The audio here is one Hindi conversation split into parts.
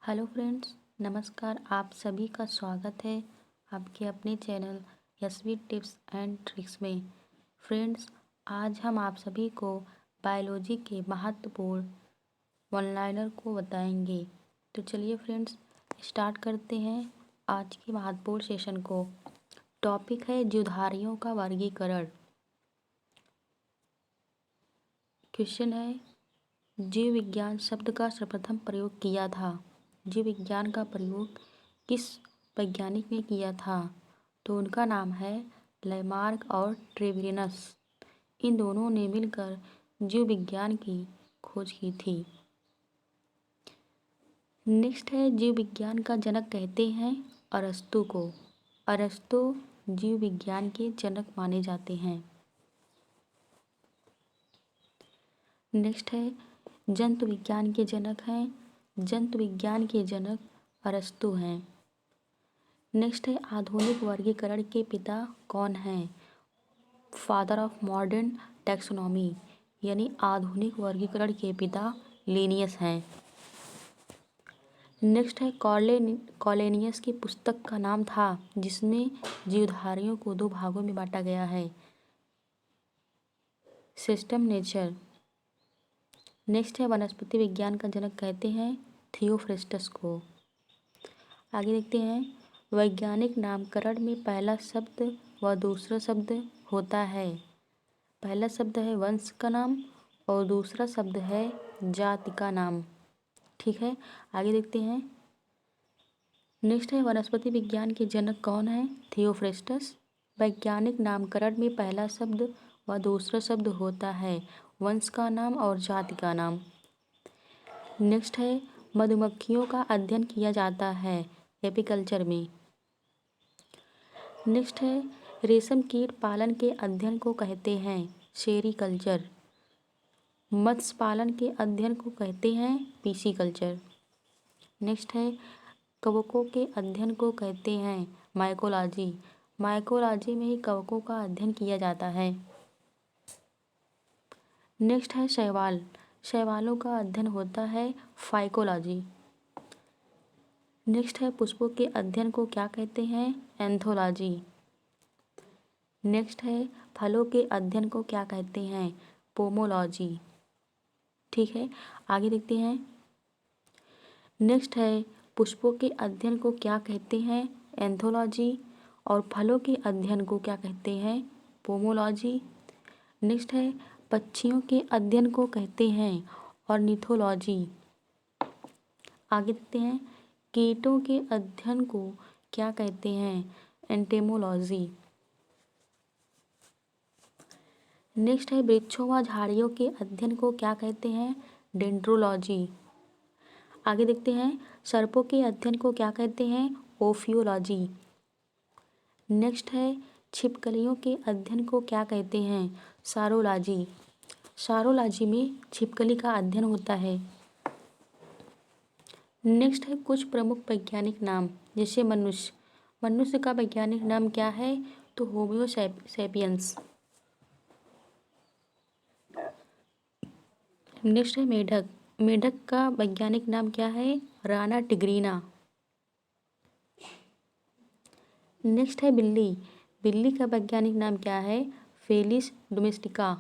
हेलो फ्रेंड्स, नमस्कार। आप सभी का स्वागत है आपके अपने channel Yashvi tips and tricks में। फ्रेंड्स, आज हम आप सभी को बायोलॉजी के महत्वपूर्ण वन लाइनर को बताएंगे। तो चलिए फ्रेंड्स, स्टार्ट करते हैं आज के महत्वपूर्ण सेशन को। टॉपिक है जीवधारियों का वर्गीकरण। क्वेश्चन है, जीव विज्ञान शब्द का सर्वप्रथम प्रयोग किया था। जीव विज्ञान का प्रयोग किस वैज्ञानिक ने किया था? तो उनका नाम है लैमार्क और ट्रेविनस। इन दोनों ने मिलकर जीव विज्ञान की खोज की थी। नेक्स्ट है, जीव विज्ञान का जनक कहते हैं अरस्तु को। अरस्तु जीव विज्ञान के जनक माने जाते हैं। नेक्स्ट है, जंतु विज्ञान के जनक हैं। जंतु विज्ञान के जनक अरस्तु हैं। नेक्स्ट है, आधुनिक वर्गीकरण के पिता कौन हैं? फादर ऑफ मॉडर्न टैक्सोनॉमी, यानी आधुनिक वर्गीकरण के पिता लिनियस हैं। नेक्स्ट है, कॉलेनियस की पुस्तक का नाम था जिसमें जीवधारियों को दो भागों में बांटा गया है, सिस्टम नेचर। नेक्स्ट है, वनस्पति विज्ञान का जनक कहते हैं थियोफ्रेस्टस को। आगे देखते हैं, वैज्ञानिक नामकरण में पहला शब्द व दूसरा शब्द होता है। पहला शब्द है वंश का नाम और दूसरा शब्द है जाति का नाम। ठीक है, आगे देखते हैं। नेक्स्ट है, वनस्पति विज्ञान के जनक कौन है? थियोफ्रेस्टस। वैज्ञानिक नामकरण में पहला शब्द व दूसरा शब्द होता है वंश का नाम और जाति का नाम। नेक्स्ट है, मधुमक्खियों का अध्ययन किया जाता है एपीकल्चर में। नेक्स्ट है, रेशम कीट पालन के अध्ययन को कहते हैं सेरीकल्चर। मत्स्य पालन के अध्ययन को कहते हैं पीसीकल्चर। नेक्स्ट है, कवकों के अध्ययन को कहते हैं माइकोलॉजी। माइकोलॉजी में ही कवकों का अध्ययन किया जाता है। नेक्स्ट है, शैवाल। शैवालों का अध्ययन होता है फाइकोलॉजी। नेक्स्ट है, पुष्पों के अध्ययन को क्या कहते हैं? एंथोलॉजी। नेक्स्ट है, फलों के अध्ययन को क्या कहते हैं? पोमोलॉजी। ठीक है, आगे देखते हैं। नेक्स्ट है, पुष्पों के अध्ययन को क्या कहते हैं? एंथोलॉजी। और फलों के अध्ययन को क्या कहते हैं? पोमोलॉजी। नेक्स्ट है, पक्षियों के अध्ययन को कहते हैं ऑर्निथोलॉजी। आगे देखते हैं, कीटों के अध्ययन को क्या कहते हैं? एंटेमोलॉजी। नेक्स्ट है, वृक्षों व झाड़ियों के अध्ययन को क्या कहते हैं? डेंड्रोलॉजी। आगे देखते हैं, सर्पों के अध्ययन को क्या कहते हैं? ओफियोलॉजी। नेक्स्ट है, छिपकलियों के अध्ययन को क्या कहते हैं? सारोलॉजी। सारोलॉजी में छिपकली का अध्ययन होता है। नेक्स्ट है, कुछ प्रमुख वैज्ञानिक नाम, जैसे मनुष्य। मनुष्य का वैज्ञानिक नाम क्या है? तो होमो सैपियंस। नेक्स्ट है, मेढक। मेढक का वैज्ञानिक नाम क्या है? राना टिग्रीना। नेक्स्ट है, बिल्ली। बिल्ली का वैज्ञानिक नाम क्या है? Felis domestica.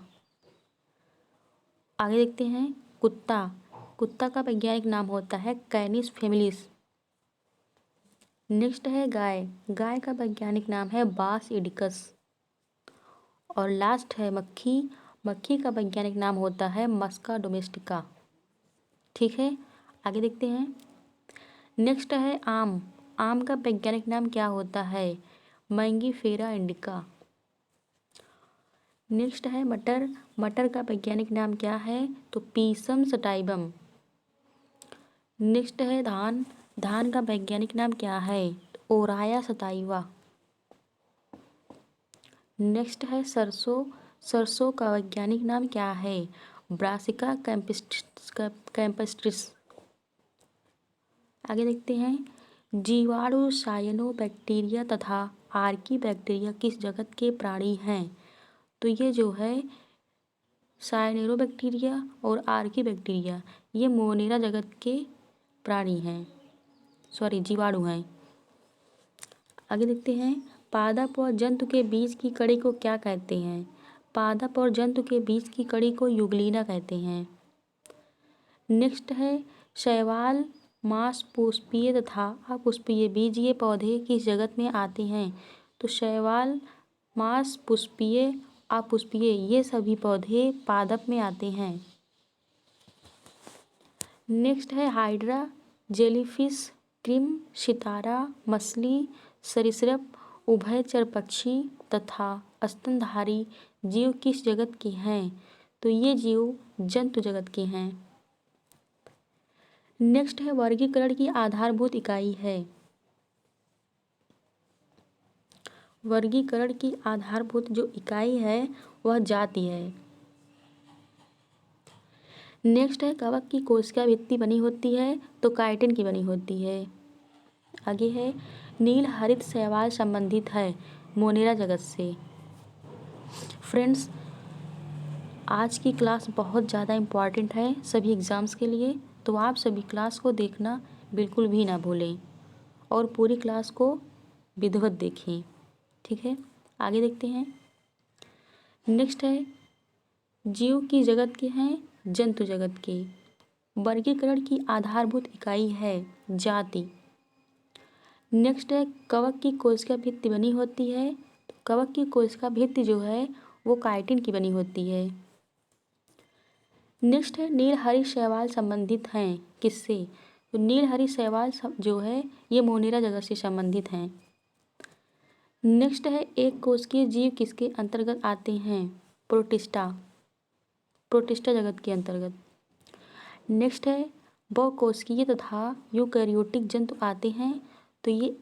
आगे देखते हैं, कुत्ता। कुत्ता का वैज्ञानिक नाम होता है कैनिस फेमिलिस। नेक्स्ट है, गाय। गाय का वैज्ञानिक नाम है बास इडिकस। और लास्ट है, मक्खी। मक्खी का वैज्ञानिक नाम होता है मस्का डोमेस्टिका। ठीक है, आगे देखते हैं। नेक्स्ट है, आम। आम का वैज्ञानिक नाम क्या होता है? Mangifera indica. नेक्स्ट है, मटर। मटर का वैज्ञानिक नाम क्या है? तो पीसम सटाइबम। नेक्स्ट है, धान। धान का वैज्ञानिक नाम क्या है? ओराया सताइवा। नेक्स्ट है, सरसों। सरसों का वैज्ञानिक नाम क्या है? ब्रासिका कैम्पस्ट्रिस। आगे देखते हैं, जीवाणु साइनोबैक्टीरिया तथा आर्की बैक्टीरिया किस जगत के प्राणी हैं? तो ये जो है साइनोबैक्टीरिया और आर्की बैक्टीरिया, ये मोनेरा जगत के प्राणी हैं। जीवाणु हैं। आगे देखते हैं, पादप और जंतु के बीच की कड़ी को क्या कहते हैं? पादप और जंतु के बीच की कड़ी को युगलीना कहते हैं। नेक्स्ट है, शैवाल, मांस पुष्पीय तथा अपुष्पीय बीजीय पौधे किस जगत में आते हैं? तो शैवाल, मांस पुष्पीय, अपुष्पीय ये सभी पौधे पादप में आते हैं। नेक्स्ट है, हाइड्रा, जेलीफिश, क्रीम, सितारा, मछली, सरीसृप, उभयचर पक्षी तथा स्तनधारी जीव किस जगत के हैं? तो ये जीव जंतु जगत के हैं। नेक्स्ट है, वर्गीकरण की आधारभूत इकाई है। वर्गीकरण की आधारभूत जो इकाई है वह जाति है। नेक्स्ट है, कवक की कोशिका भित्ति बनी होती है तो काइटिन की बनी होती है। आगे है, नील हरित शैवाल संबंधित है मोनेरा जगत से। फ्रेंड्स, आज की क्लास बहुत ज़्यादा इम्पॉर्टेंट है सभी एग्ज़ाम्स के लिए, तो आप सभी क्लास को देखना बिल्कुल भी ना भूलें और पूरी क्लास को विधिवत देखें। ठीक है, आगे देखते हैं। नेक्स्ट है, जीव की जगत के हैं जंतु जगत के। वर्गीकरण की आधारभूत इकाई है जाति। नेक्स्ट है, कवक की कोशिका भित्ति बनी होती है तो कवक की कोशिका भित्ति जो है वो काइटिन की बनी होती है। नेक्स्ट है, नीलहरी शैवाल संबंधित हैं किससे? तो नीलहरी शैवाल जो है ये मोनेरा जगत से संबंधित हैं। नेक्स्ट है, एक कोशिकीय जीव किसके अंतर्गत आते हैं? प्रोटिस्टा जगत के अंतर्गत। नेक्स्ट है, बहुकोशिकीय तथा यूकैरियोटिक जंतु आते हैं तो ये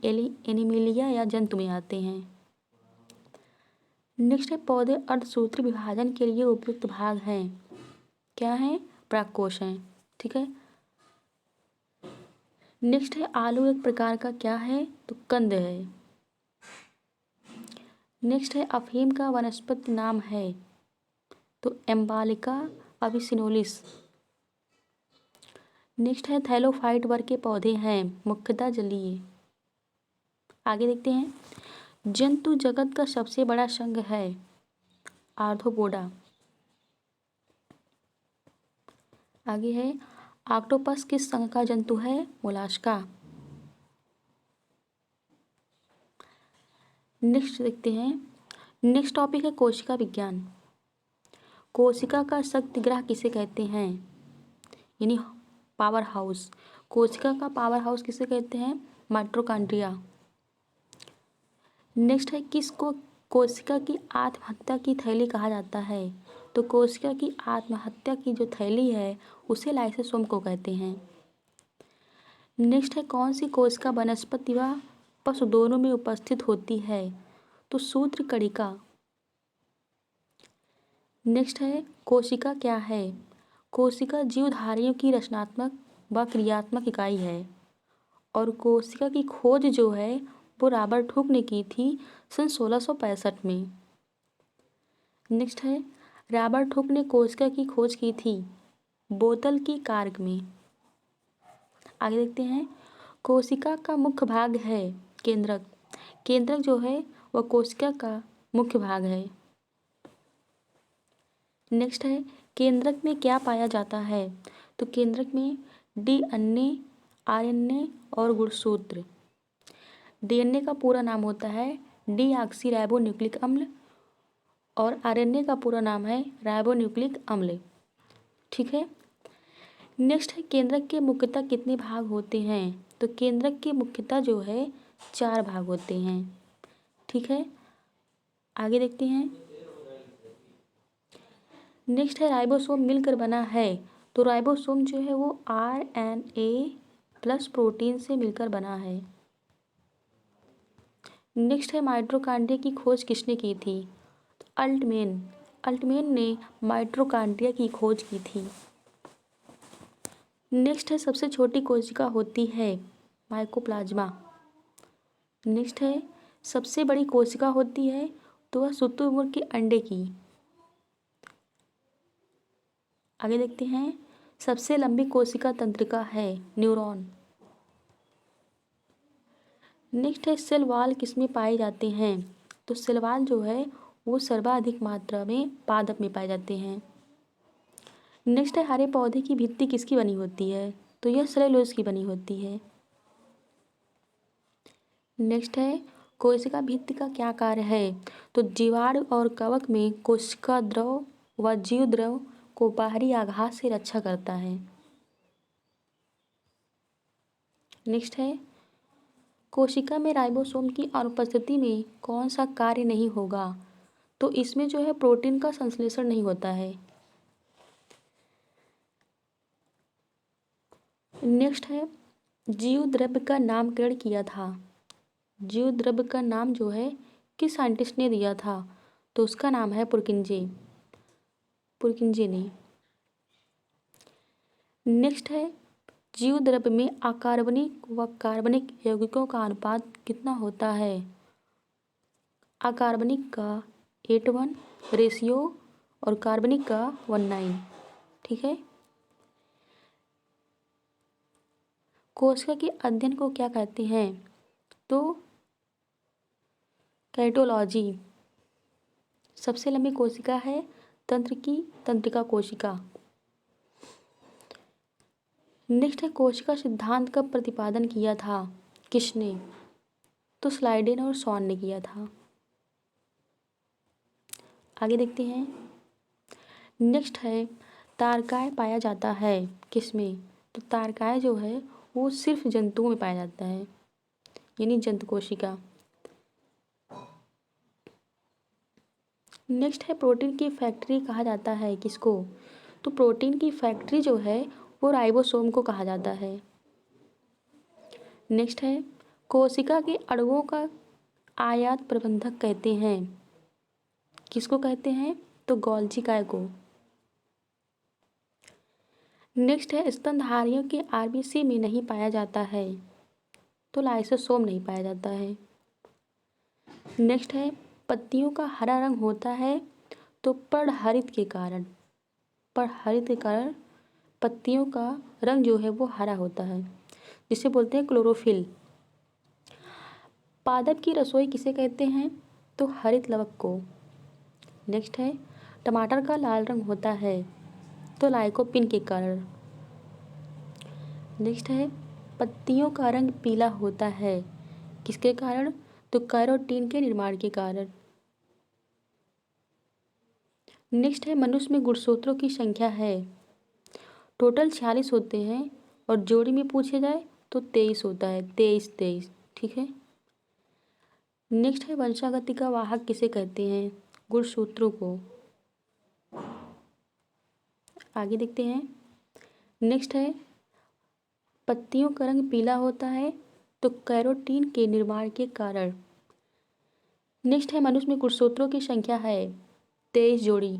एनीमिलिया या जंतु में आते हैं। नेक्स्ट है, पौधे अर्धसूत्री विभाजन के लिए उपयुक्त भाग हैं। क्या है? परागकोश हैं। ठीक है। नेक्स्ट है, आलू एक प्रकार का क्या है? तो कंद है। नेक्स्ट है, अफीम का वनस्पति नाम है तो एम्बालिका अविसिनोलिस। नेक्स्ट है, थैलोफाइट वर्ग के पौधे हैं मुख्यतः जलीय। आगे देखते हैं, जंतु जगत का सबसे बड़ा संघ है आर्थ्रोपोडा। आगे है, ऑक्टोपस किस संघ का जंतु है? मोलास्का। नेक्स्ट देखते हैं, नेक्स्ट टॉपिक है कोशिका विज्ञान। कोशिका का शक्तिग्राह किसे कहते हैं? यानी पावर हाउस। कोशिका का पावर हाउस किसे कहते हैं? माइटोकॉन्ड्रिया। नेक्स्ट है, किसको कोशिका की आत्महत्या की थैली कहा जाता है? तो कोशिका की आत्महत्या की जो थैली है उसे लाइसोसोम को कहते हैं। नेक्स्ट है, कौन सी कोशिका वनस्पति व पशु दोनों में उपस्थित होती है? तो सूत्रकणिका। नेक्स्ट है, कोशिका क्या है? कोशिका जीवधारियों की रचनात्मक व क्रियात्मक इकाई है और कोशिका की खोज जो है वो रॉबर्ट हुक ने की थी सन 1665 में। नेक्स्ट है, रॉबर्ट हुक ने कोशिका की खोज की थी बोतल की कार्क में। आगे देखते हैं, कोशिका का मुख्य भाग है केंद्रक। केंद्रक जो है वह कोशिका का मुख्य भाग है। नेक्स्ट है, केंद्रक में क्या पाया जाता है? तो केंद्रक में डीएनए, आरएनए और गुणसूत्र। डीएनए का पूरा नाम होता है डीऑक्सीराइबोन्यूक्लिक अम्ल और आरएनए का पूरा नाम है राइबोन्यूक्लिक अम्ल। ठीक है। नेक्स्ट है, केंद्रक के मुख्यतः कितने भाग होते हैं? तो केंद्रक के मुख्यतः जो है 4 भाग होते हैं। ठीक है, आगे देखते हैं। नेक्स्ट है, राइबोसोम मिलकर बना है तो राइबोसोम जो है वो आरएनए प्लस प्रोटीन से मिलकर बना है। नेक्स्ट है, माइटोकॉन्ड्रिया की खोज किसने की थी? तो अल्टमेन ने माइटोकॉन्ड्रिया की खोज की थी। नेक्स्ट है, सबसे छोटी कोशिका होती है माइकोप्लाज्मा। नेक्स्ट है, सबसे बड़ी कोशिका होती है तो वह शुतुरमुर्ग के अंडे की। आगे देखते हैं, सबसे लंबी कोशिका तंत्रिका है न्यूरॉन। नेक्स्ट है सेल वॉल किसमें पाए जाते हैं? तो सेल वॉल जो है वो सर्वाधिक मात्रा में पादप में पाए जाते हैं। नेक्स्ट है हरे पौधे की भित्ति किसकी बनी होती है? तो यह सेलुलोज की बनी होती है। नेक्स्ट है कोशिका भित्ति का क्या कार्य है? तो जीवाणु और कवक में कोशिका द्रव व जीव द्रव को बाहरी आघात से रक्षा करता है। नेक्स्ट है कोशिका में राइबोसोम की अनुपस्थिति में कौन सा कार्य नहीं होगा? तो इसमें जो है प्रोटीन का संश्लेषण नहीं होता है। नेक्स्ट है जीव द्रव्य का नामकरण किया था। जीव द्रव्य का नाम जो है किस साइंटिस्ट ने दिया था? तो उसका नाम है पुरकिंजे ने। नेक्स्ट है जीव द्रव्य में अकार्बनिक व कार्बनिक यौगिकों का अनुपात कितना होता है? अकार्बनिक का 8:1 रेशियो और कार्बनिक का 1:9। ठीक है। कोशिका के अध्ययन को क्या कहते हैं? तो कैटोलॉजी। सबसे लंबी कोशिका है तंत्र की तंत्रिका कोशिका। नेक्स्ट है कोशिका सिद्धांत का प्रतिपादन किया था? किसने? तो स्लाइडेन और शॉन ने किया था। आगे देखते हैं। नेक्स्ट है तारकाय पाया जाता है किसमें? तो तारकाय जो है वो सिर्फ जंतुओं में पाया जाता है, यानी जंतु कोशिका। नेक्स्ट है प्रोटीन की फैक्ट्री कहा जाता है किसको? तो प्रोटीन की फैक्ट्री जो है वो राइबोसोम को कहा जाता है। नेक्स्ट है कोशिका के अणुओं का आयात प्रबंधक कहते हैं। किसको कहते हैं? तो गोल्जी काय को। नेक्स्ट है स्तनधारियों के आरबीसी में नहीं पाया जाता है, तो लाइसोसोम नहीं पाया जाता है। नेक्स्ट है पत्तियों का हरा रंग होता है तो पर्णहरित के कारण पत्तियों का रंग जो है वो हरा होता है, जिसे बोलते हैं क्लोरोफिल। पादप की रसोई किसे कहते हैं? तो हरित लवक को। नेक्स्ट है टमाटर का लाल रंग होता है तो लाइकोपिन के कारण। नेक्स्ट है पत्तियों का रंग पीला होता है किसके कारण? तो कैरोटीन के निर्माण के कारण। नेक्स्ट है मनुष्य में गुणसूत्रों की संख्या है, टोटल 46 होते हैं और जोड़ी में पूछे जाए तो 23 होता है, 23। ठीक है। नेक्स्ट है वंशागति का वाहक किसे कहते हैं? गुणसूत्रों को। आगे देखते हैं। नेक्स्ट है पत्तियों का रंग पीला होता है तो कैरोटीन के निर्माण के कारण। नेक्स्ट है मनुष्य में गुणसूत्रों की संख्या है 23 जोड़ी।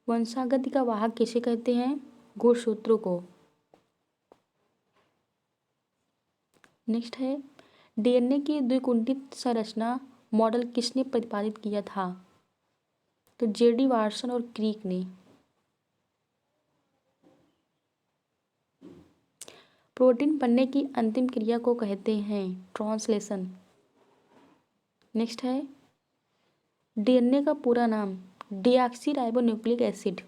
वंशागति का वाहक किसे कहते हैं? गुणसूत्रों को। नेक्स्ट है डीएनए की द्विकुंठित संरचना मॉडल किसने प्रतिपादित किया था? तो जेडी वाटसन और क्रीक ने। प्रोटीन बनने की अंतिम क्रिया को कहते हैं ट्रांसलेशन। नेक्स्ट है डीएनए का पूरा नाम डीऑक्सीराइबोन्यूक्लिक एसिड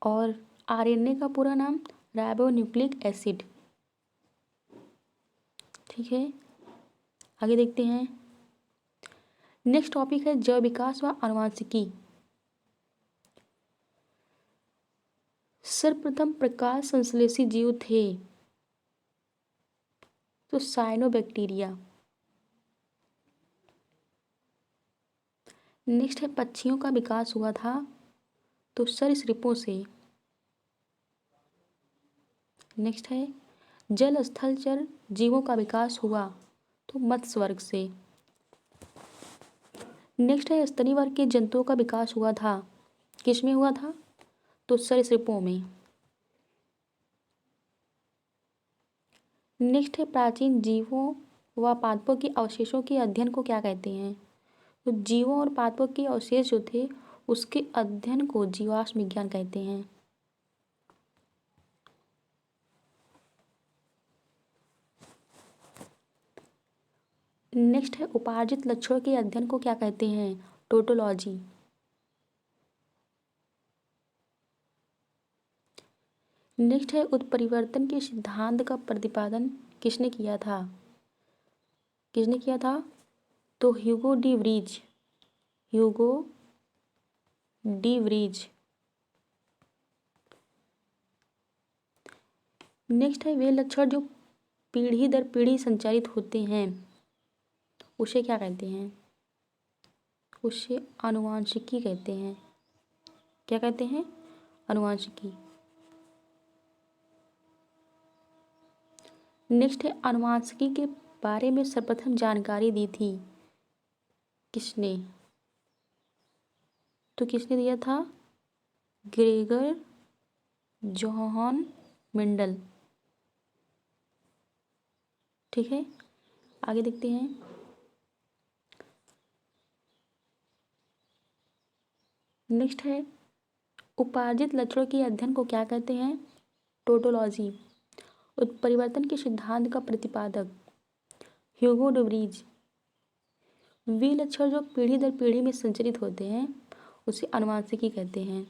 और आरएनए का पूरा नाम राइबोन्यूक्लिक एसिड। ठीक है। आगे देखते हैं। नेक्स्ट टॉपिक है जैव विकास व आनुवंशिकी। सर्वप्रथम प्रकाश संश्लेषी जीव थे तो साइनोबैक्टीरिया। नेक्स्ट है पक्षियों का विकास हुआ था तो सरीसृपों से। नेक्स्ट है जल स्थल चर जीवों का विकास हुआ तो मत्स्य वर्ग से। नेक्स्ट है स्तनी वर्ग के जंतुओं का विकास हुआ था, किसमें हुआ था? तो सरीसृपों में। नेक्स्ट है प्राचीन जीवों व पादपों के अवशेषों के अध्ययन को क्या कहते हैं? तो जीवों और पादपों के अवशेष जो थे उसके अध्ययन को जीवाश्म विज्ञान कहते हैं। नेक्स्ट है उपार्जित लक्षणों के अध्ययन को क्या कहते हैं? टोटोलॉजी। नेक्स्ट है उत्परिवर्तन के सिद्धांत का प्रतिपादन किसने किया था? किसने किया था? तो Hugo de Vries. Hugo de Vries. Next है वे लक्षण जो पीढ़ी दर पीढ़ी संचारित होते हैं उसे क्या कहते हैं? उसे आनुवांशिकी कहते हैं। क्या कहते हैं? आनुवांशिकी। नेक्स्ट है आनुवांशिकी के बारे में सर्वप्रथम जानकारी दी थी किसने? तो किसने दिया था? Gregor Johan Mendel. ठीक है, आगे देखते हैं। नेक्स्ट है उपार्जित लक्षणों के अध्ययन को क्या कहते हैं? टोटोलॉजी। उत्परिवर्तन के सिद्धांत का प्रतिपादक ह्यूगो डी व्रीज। वे लक्षण जो पीढ़ी दर पीढ़ी में संचरित होते हैं उसे आनुवांशिकी कहते हैं।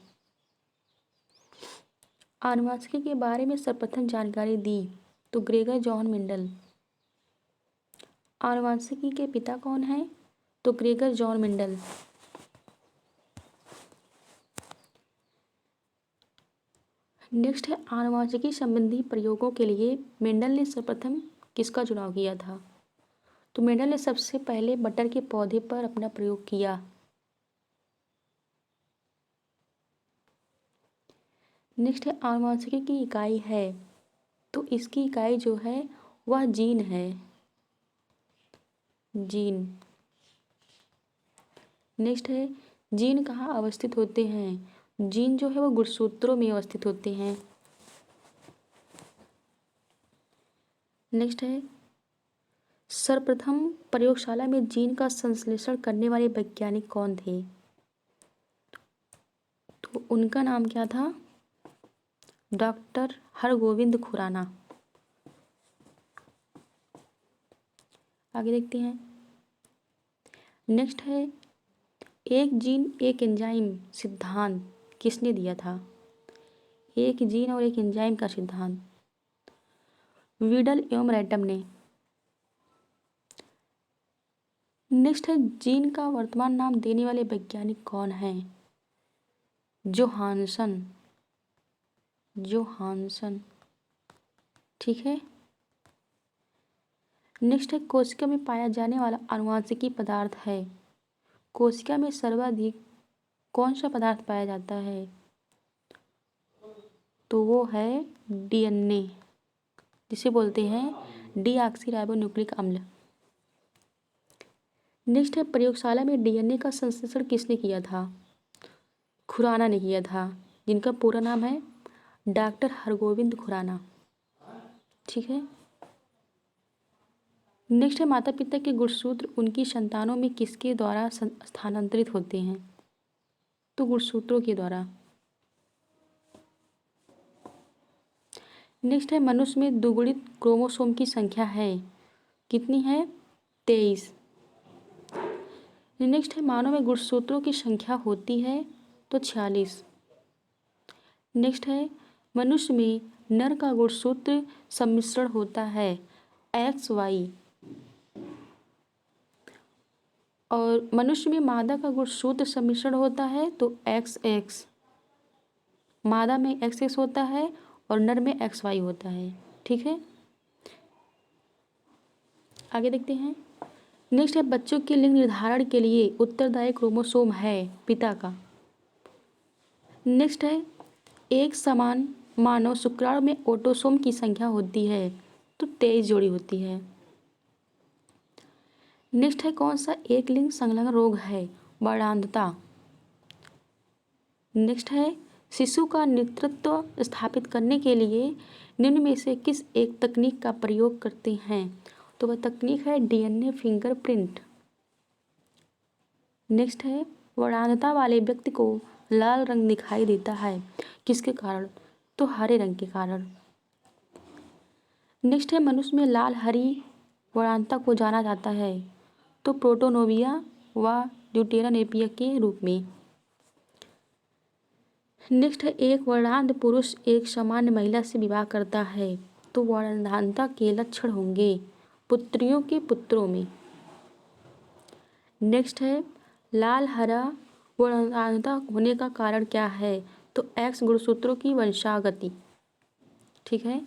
आनुवांशिकी के बारे में सर्वप्रथम जानकारी दी तो ग्रेगर जॉन मेंडल। आनुवांशिकी के पिता कौन हैं? तो ग्रेगर जॉन मेंडल। नेक्स्ट है आनुवांशिकी संबंधी प्रयोगों के लिए मेंडल ने सर्वप्रथम किसका चुनाव किया था? तो मेंडल ने सबसे पहले मटर के पौधे पर अपना प्रयोग किया। नेक्स्ट है आनुवांशिकी की इकाई है तो इसकी इकाई जो है वह जीन है। जीन। नेक्स्ट है जीन कहाँ अवस्थित होते हैं? जीन जो है वो गुणसूत्रों में अवस्थित होते हैं। नेक्स्ट है सर्वप्रथम प्रयोगशाला में जीन का संश्लेषण करने वाले वैज्ञानिक कौन थे? तो उनका नाम क्या था? डॉक्टर हरगोविंद खुराना। आगे देखते हैं। नेक्स्ट है एक जीन एक एंजाइम सिद्धांत किसने दिया था? एक जीन और एक एंजाइम का सिद्धांत वीडल एवं रैटम ने। नेक्स्ट है जीन का वर्तमान नाम देने वाले वैज्ञानिक कौन हैं? जोहानसन। जोहानसन। ठीक है। नेक्स्ट है कोशिका में पाया जाने वाला आनुवांशिकी पदार्थ है। कोशिका में सर्वाधिक कौन सा पदार्थ पाया जाता है? तो वो है डीएनए, जिसे बोलते हैं डीऑक्सीराइबोन्यूक्लिक अम्ल। नेक्स्ट है प्रयोगशाला में डीएनए का संश्लेषण किसने किया था? खुराना ने किया था, जिनका पूरा नाम है डॉक्टर हरगोविंद खुराना। ठीक है। नेक्स्ट है माता पिता के गुणसूत्र उनकी संतानों में किसके द्वारा स्थानांतरित होते हैं? तो गुणसूत्रों के द्वारा। नेक्स्ट है मनुष्य में द्विगुणित क्रोमोसोम की संख्या है, कितनी है? 23। नेक्स्ट है मानव में गुणसूत्रों की संख्या होती है तो 46। नेक्स्ट है मनुष्य में नर का गुणसूत्र सम्मिश्रण होता है XY और मनुष्य में मादा का गुणसूत्र सम्मिश्रण होता है तो XX। मादा में XX होता है और नर में XY होता है। ठीक है, आगे देखते हैं। नेक्स्ट है बच्चों के लिंग निर्धारण के लिए उत्तरदायी क्रोमोसोम है पिता का। नेक्स्ट है एक समान मानव शुक्राणु में ऑटोसोम की संख्या होती है तो 23 जोड़ी होती है। नेक्स्ट है कौन सा एक लिंग संलग्न रोग है? वर्णांधता। नेक्स्ट है शिशु का नेतृत्व स्थापित करने के लिए निम्न में से किस एक तकनीक का प्रयोग करते हैं? तो वह तकनीक है डीएनए फिंगरप्रिंट। नेक्स्ट है वर्णांधता वाले व्यक्ति को लाल रंग दिखाई देता है, किसके कारण? तो हरे रंग के कारण। नेक्स्ट है मनुष्य में लाल हरी वर्णांधता को जाना जाता है तो प्रोटोनोविया व ड्यूटेरानेपिया के रूप में। नेक्स्ट है, एक वर्णांध पुरुष एक सामान्य महिला से विवाह करता है तो वर्णांधता के लक्षण होंगे पुत्रियों के पुत्रों में। नेक्स्ट है, लाल हरा वर्णांधता होने का कारण क्या है, तो एक्स गुणसूत्रों की वंशागति। ठीक है,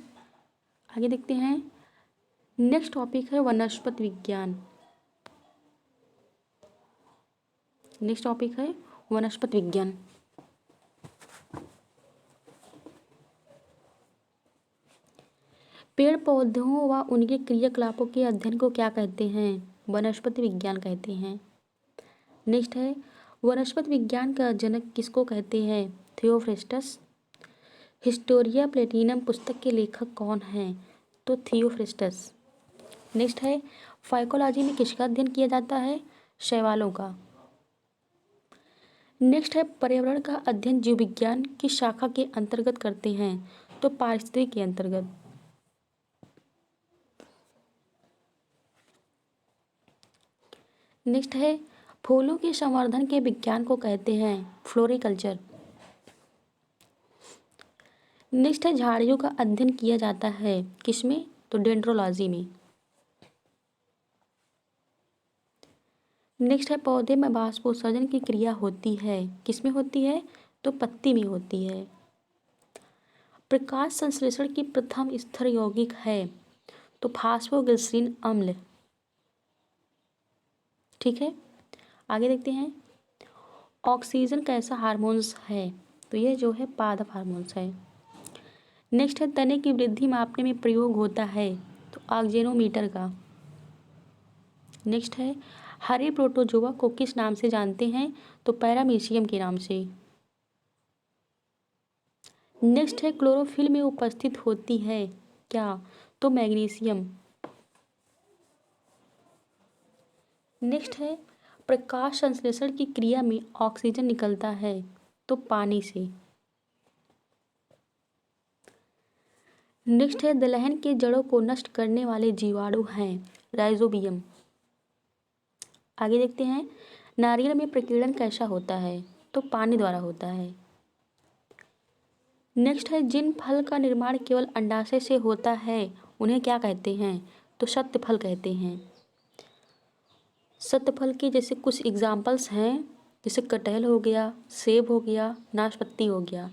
आगे देखते हैं। नेक्स्ट टॉपिक है वनस्पति विज्ञान। नेक्स्ट टॉपिक है वनस्पति विज्ञान। पेड़ पौधों व उनके क्रियाकलापों के अध्ययन को क्या कहते हैं, वनस्पति विज्ञान कहते हैं। नेक्स्ट है, वनस्पति विज्ञान का जनक किसको कहते हैं, थियोफ्रेस्टस। हिस्टोरिया प्लेटिनम पुस्तक के लेखक कौन हैं, तो थियोफ्रेस्टस। नेक्स्ट है, फाइकोलॉजी में किसका अध्ययन किया जाता है, शैवालों का। नेक्स्ट है, पर्यावरण का अध्ययन जीव विज्ञान की शाखा के अंतर्गत करते हैं, तो पारिस्थितिकी के अंतर्गत। नेक्स्ट है, फूलों के संवर्धन के विज्ञान को कहते हैं फ्लोरिकल्चर। नेक्स्ट है, झाड़ियों का अध्ययन किया जाता है किसमें, तो डेंड्रोलॉजी में। नेक्स्ट है, पौधे में बाष्पोत्सर्जन की क्रिया होती है किसमें होती है, तो पत्ती में होती है। प्रकाश संश्लेषण की प्रथम स्तर यौगिक है, तो फास्फोग्लिसरीन अम्ल। ठीक है, आगे देखते हैं। ऑक्सीजन कैसा हार्मोन्स है, तो ये जो है पादप हार्मोन्स है। नेक्स्ट है, तने की वृद्धि मापने में प्रयोग होता है, तो ऑक्जेनोमीटर का। नेक्स्ट है, हरे प्रोटोजोआ को किस नाम से जानते हैं, तो पैरामीशियम के नाम से। नेक्स्ट है, क्लोरोफिल में उपस्थित होती है क्या, तो मैग्नीशियम। नेक्स्ट है, प्रकाश संश्लेषण की क्रिया में ऑक्सीजन निकलता है, तो पानी से। नेक्स्ट है, दलहन के जड़ों को नष्ट करने वाले जीवाणु हैं राइजोबियम। आगे देखते हैं, नारियल में प्रकीर्णन कैसा होता है, तो पानी द्वारा होता है। नेक्स्ट है, जिन फल का निर्माण केवल अंडाशय से होता है उन्हें क्या कहते हैं, तो सत्य फल कहते हैं। सत्य फल के जैसे कुछ एग्जाम्पल्स हैं, जैसे कटहल हो गया, सेब हो गया, नाशपाती हो गया,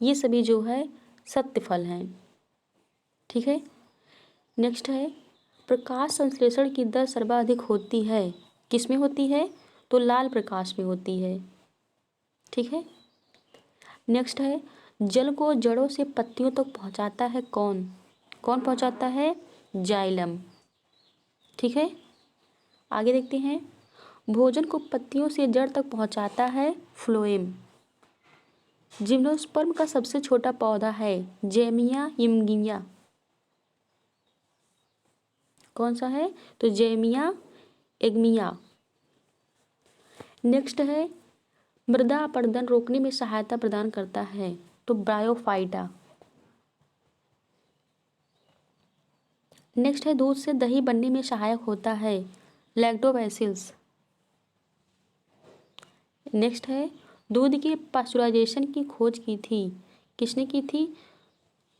ये सभी जो है सत्य फल हैं। ठीक है, नेक्स्ट है, प्रकाश संश्लेषण की दर सर्वाधिक होती है किसमें होती है, तो लाल प्रकाश में होती है। ठीक है, नेक्स्ट है, जल को जड़ों से पत्तियों तक पहुंचाता है कौन, कौन पहुंचाता है, जाइलम। ठीक है, आगे देखते हैं। भोजन को पत्तियों से जड़ तक पहुंचाता है फ्लोएम। जिम्नोस्पर्म का सबसे छोटा पौधा है जेमिया इमगिया। कौन सा है, तो जेमिया एग्मिया। नेक्स्ट है, मृदा अपरदन रोकने में सहायता प्रदान करता है, तो ब्रायोफाइटा। नेक्स्ट है, दूध से दही बनने में सहायक होता है लैक्टोबैसिलस। नेक्स्ट है, दूध के पास्चुराइजेशन की खोज की थी किसने की थी,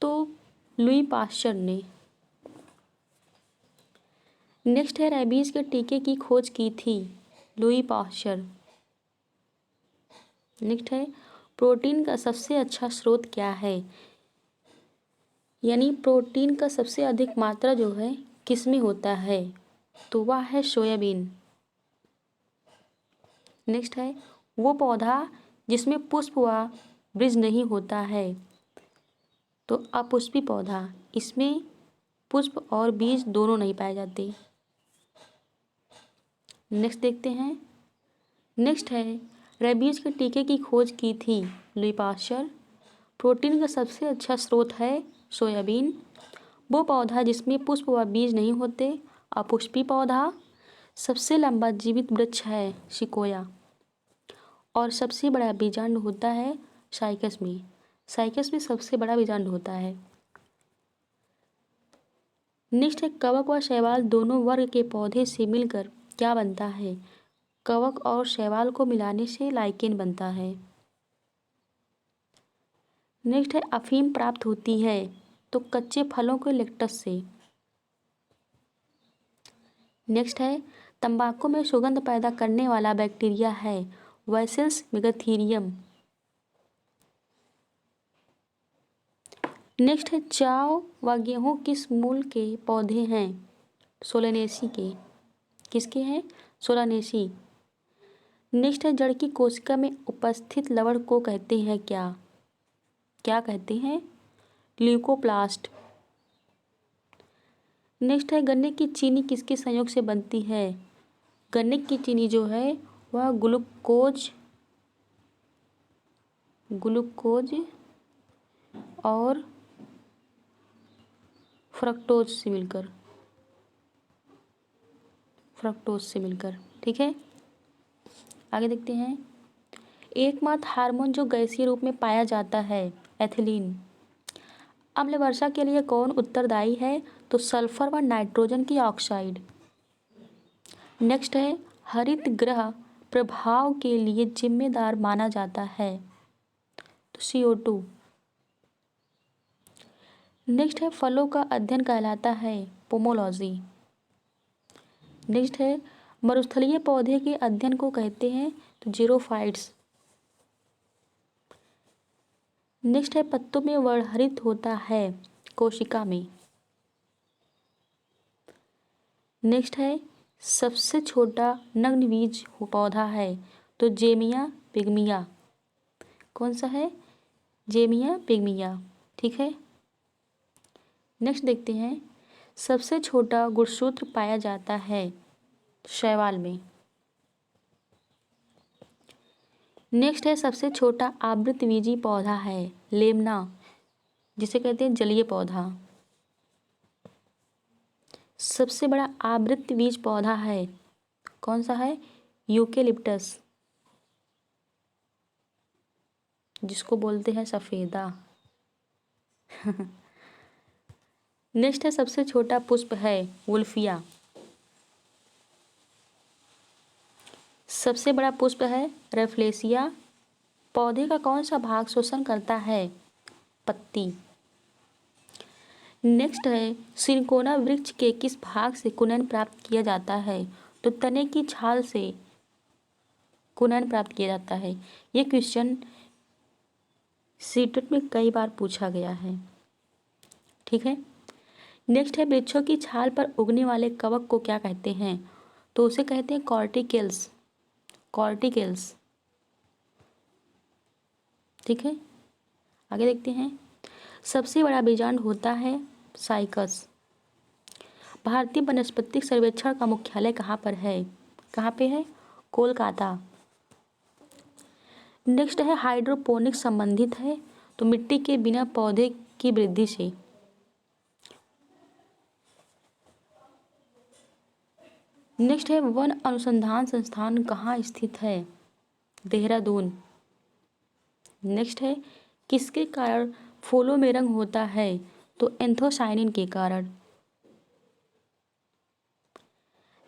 तो लुई पास्चर ने। नेक्स्ट है, रेबीज के टीके की खोज की थी लुई पास्चर। नेक्स्ट है, प्रोटीन का सबसे अच्छा स्रोत क्या है, यानी प्रोटीन का सबसे अधिक मात्रा जो है किस में होता है, तो वह है सोयाबीन। नेक्स्ट है, वो पौधा जिसमें पुष्प व बीज नहीं होता है, तो अपुष्पी पौधा, इसमें पुष्प और बीज दोनों नहीं पाए जाते। नेक्स्ट देखते हैं। नेक्स्ट है, रेबीज के टीके की खोज की थी लुई पास्चर। प्रोटीन का सबसे अच्छा स्रोत है सोयाबीन। वो पौधा जिसमें पुष्प व बीज नहीं होते, अपुष्पी पौधा। सबसे लंबा जीवित वृक्ष है सिकोया, और सबसे बड़ा बीजांड होता है साइकस में। साइकस में सबसे बड़ा बीजांड होता है। नेक्स्ट है, कवक व शैवाल दोनों वर्ग के पौधे से मिलकर क्या बनता है? कवक और शैवाल को मिलाने से लाइकेन बनता है। नेक्स्ट है अफीम प्राप्त होती है तो कच्चे फलों के लेक्टस से। नेक्स्ट है तंबाकू में सुगंध पैदा करने वाला बैक्टीरिया है वैसिल्स मेगाथीरियम। नेक्स्ट है चाव व गेहूँ किस मूल के पौधे हैं? सोलानेसी के। किसके हैं? सोलानेसी। नेक्स्ट है जड़ की कोशिका में उपस्थित लवण को कहते हैं क्या? क्या कहते हैं? ल्यूकोप्लास्ट। नेक्स्ट है गन्ने की चीनी किसके संयोग से बनती है? गन्ने की चीनी जो है वह ग्लूकोज और फ्रक्टोज से मिलकर। ठीक है, आगे देखते हैं। एकमात्र हार्मोन जो गैसीय रूप में पाया जाता है एथिलीन। अम्ल वर्षा के लिए कौन उत्तरदायी है? तो सल्फर व नाइट्रोजन की ऑक्साइड। नेक्स्ट है हरित गृह प्रभाव के लिए जिम्मेदार माना जाता है तो CO2। नेक्स्ट है फलों का अध्ययन कहलाता है पोमोलॉजी। नेक्स्ट है मरुस्थलीय पौधे के अध्ययन को कहते हैं तो जीरोफाइट्स। नेक्स्ट है पत्तों में वर्णहरित होता है कोशिका में। नेक्स्ट है सबसे छोटा नग्न बीज पौधा है तो जेमिया पिग्मिया। कौन सा है? जेमिया पिग्मिया। ठीक है, नेक्स्ट देखते हैं। सबसे छोटा गुणसूत्र पाया जाता है शैवाल में। नेक्स्ट है सबसे छोटा आवृतबीजी पौधा है लेमना, जिसे कहते हैं जलीय पौधा। सबसे बड़ा आवृतबीज पौधा है कौन सा है? यूकेलिप्टस, जिसको बोलते हैं सफेदा। नेक्स्ट है सबसे छोटा पुष्प है वुल्फिया। सबसे बड़ा पुष्प है रेफ्लेसिया। पौधे का कौन सा भाग शोषण करता है? पत्ती। नेक्स्ट है सिनकोना वृक्ष के किस भाग से कुनैन प्राप्त किया जाता है? तो तने की छाल से कुनैन प्राप्त किया जाता है। ये क्वेश्चन सीटेट में कई बार पूछा गया है। ठीक है, नेक्स्ट है वृक्षों की छाल पर उगने वाले कवक को क्या कहते हैं? तो उसे कहते हैं कॉर्टिकेल्स। ठीक है, आगे देखते हैं। सबसे बड़ा बीजांड होता है साइकस। भारतीय वनस्पतिक सर्वेक्षण का मुख्यालय कहाँ पर है? कहाँ पे है? कोलकाता। नेक्स्ट है हाइड्रोपोनिक्स संबंधित है तो मिट्टी के बिना पौधे की वृद्धि से। नेक्स्ट है वन अनुसंधान संस्थान कहाँ स्थित है? देहरादून। नेक्स्ट है किसके कारण फूलों में रंग होता है? तो एंथोसाइनिन के कारण।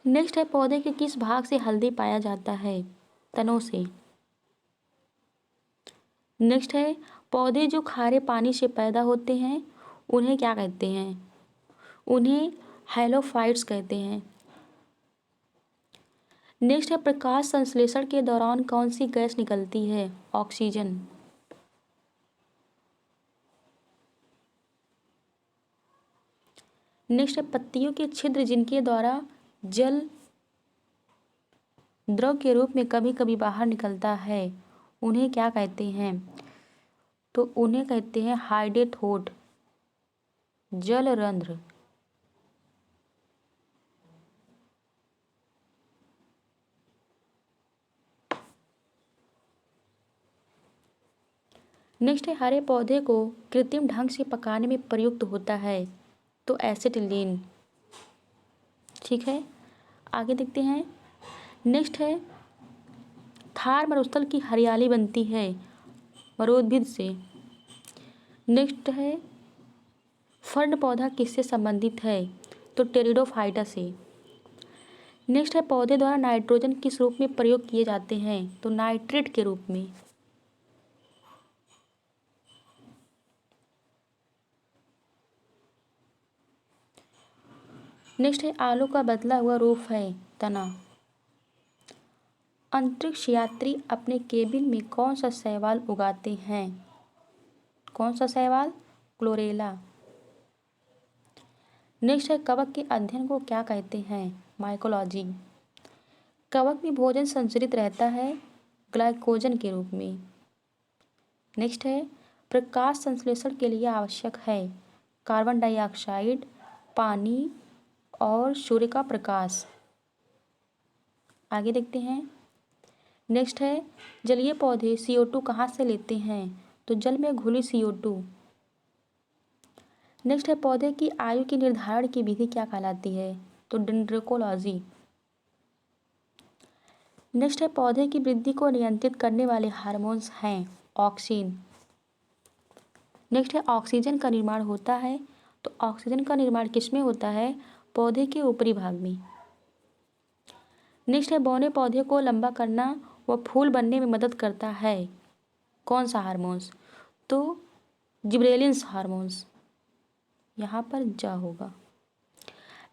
नेक्स्ट है पौधे के किस भाग से हल्दी पाया जाता है? तनों से। नेक्स्ट है पौधे जो खारे पानी से पैदा होते हैं उन्हें क्या कहते हैं? उन्हें हैलोफाइट्स कहते हैं। नेक्स्ट है प्रकाश संश्लेषण के दौरान कौन सी गैस निकलती है? ऑक्सीजन। नेक्स्ट है पत्तियों के छिद्र जिनके द्वारा जल द्रव के रूप में कभी कभी बाहर निकलता है उन्हें क्या कहते हैं? तो उन्हें कहते हैं हाइडेथोड, जल रंध्र। नेक्स्ट है हरे पौधे को कृत्रिम ढंग से पकाने में प्रयुक्त होता है तो एसिटिलीन। ठीक है, आगे देखते हैं। नेक्स्ट है थार मरुस्थल की हरियाली बनती है मरोद्भिद से। नेक्स्ट है फर्न पौधा किससे संबंधित है? तो टेरिडोफाइटा से। नेक्स्ट है पौधे द्वारा नाइट्रोजन किस रूप में प्रयोग किए जाते हैं, तो नाइट्रेट के रूप में। नेक्स्ट है आलू का बदला हुआ रूप है तना। अंतरिक्ष यात्री अपने केबिन में कौन सा शैवाल उगाते हैं, कौन सा शैवाल, क्लोरेला। नेक्स्ट है कवक के अध्ययन को क्या कहते हैं, माइकोलॉजी। कवक में भोजन संचरित रहता है ग्लाइकोजन के रूप में। नेक्स्ट है प्रकाश संश्लेषण के लिए आवश्यक है कार्बन डाइऑक्साइड, पानी और सूर्य का प्रकाश। आगे देखते हैं। नेक्स्ट है जलीय पौधे CO2 कहाँ से लेते हैं, तो जल में घुली CO2। नेक्स्ट है पौधे की आयु के निर्धारण की विधि क्या कहलाती है, तो डेंड्रोकोलॉजी। नेक्स्ट है पौधे की वृद्धि को नियंत्रित करने वाले हार्मोन्स हैं ऑक्सीन। नेक्स्ट है ऑक्सीजन का निर्माण होता है, तो ऑक्सीजन का निर्माण किसमें होता है, पौधे के ऊपरी भाग में। नेक्स्ट है बौने पौधे को लंबा करना व फूल बनने में मदद करता है कौन सा हार्मोन्स, तो जिब्रेलिन्स हार्मोन्स, यहाँ पर जा होगा।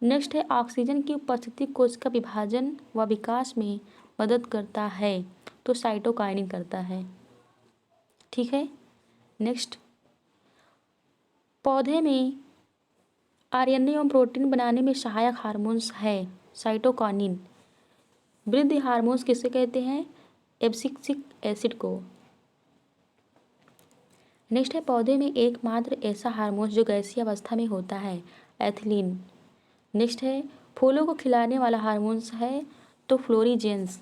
नेक्स्ट है ऑक्सीजन की उपस्थिति कोशिका विभाजन व विकास में मदद करता है, तो साइटोकाइनिन करता है। ठीक है। नेक्स्ट पौधे में आरएनए एवं प्रोटीन बनाने में सहायक हार्मोन्स है साइटोकाइनिन। वृद्धि हार्मोन्स किसे कहते हैं, एब्सिक्सिक एसिड को। नेक्स्ट है पौधे में एकमात्र ऐसा हार्मोन जो गैसीय अवस्था में होता है एथिलीन। नेक्स्ट है फूलों को खिलाने वाला हार्मोन्स है तो फ्लोरीजेंस।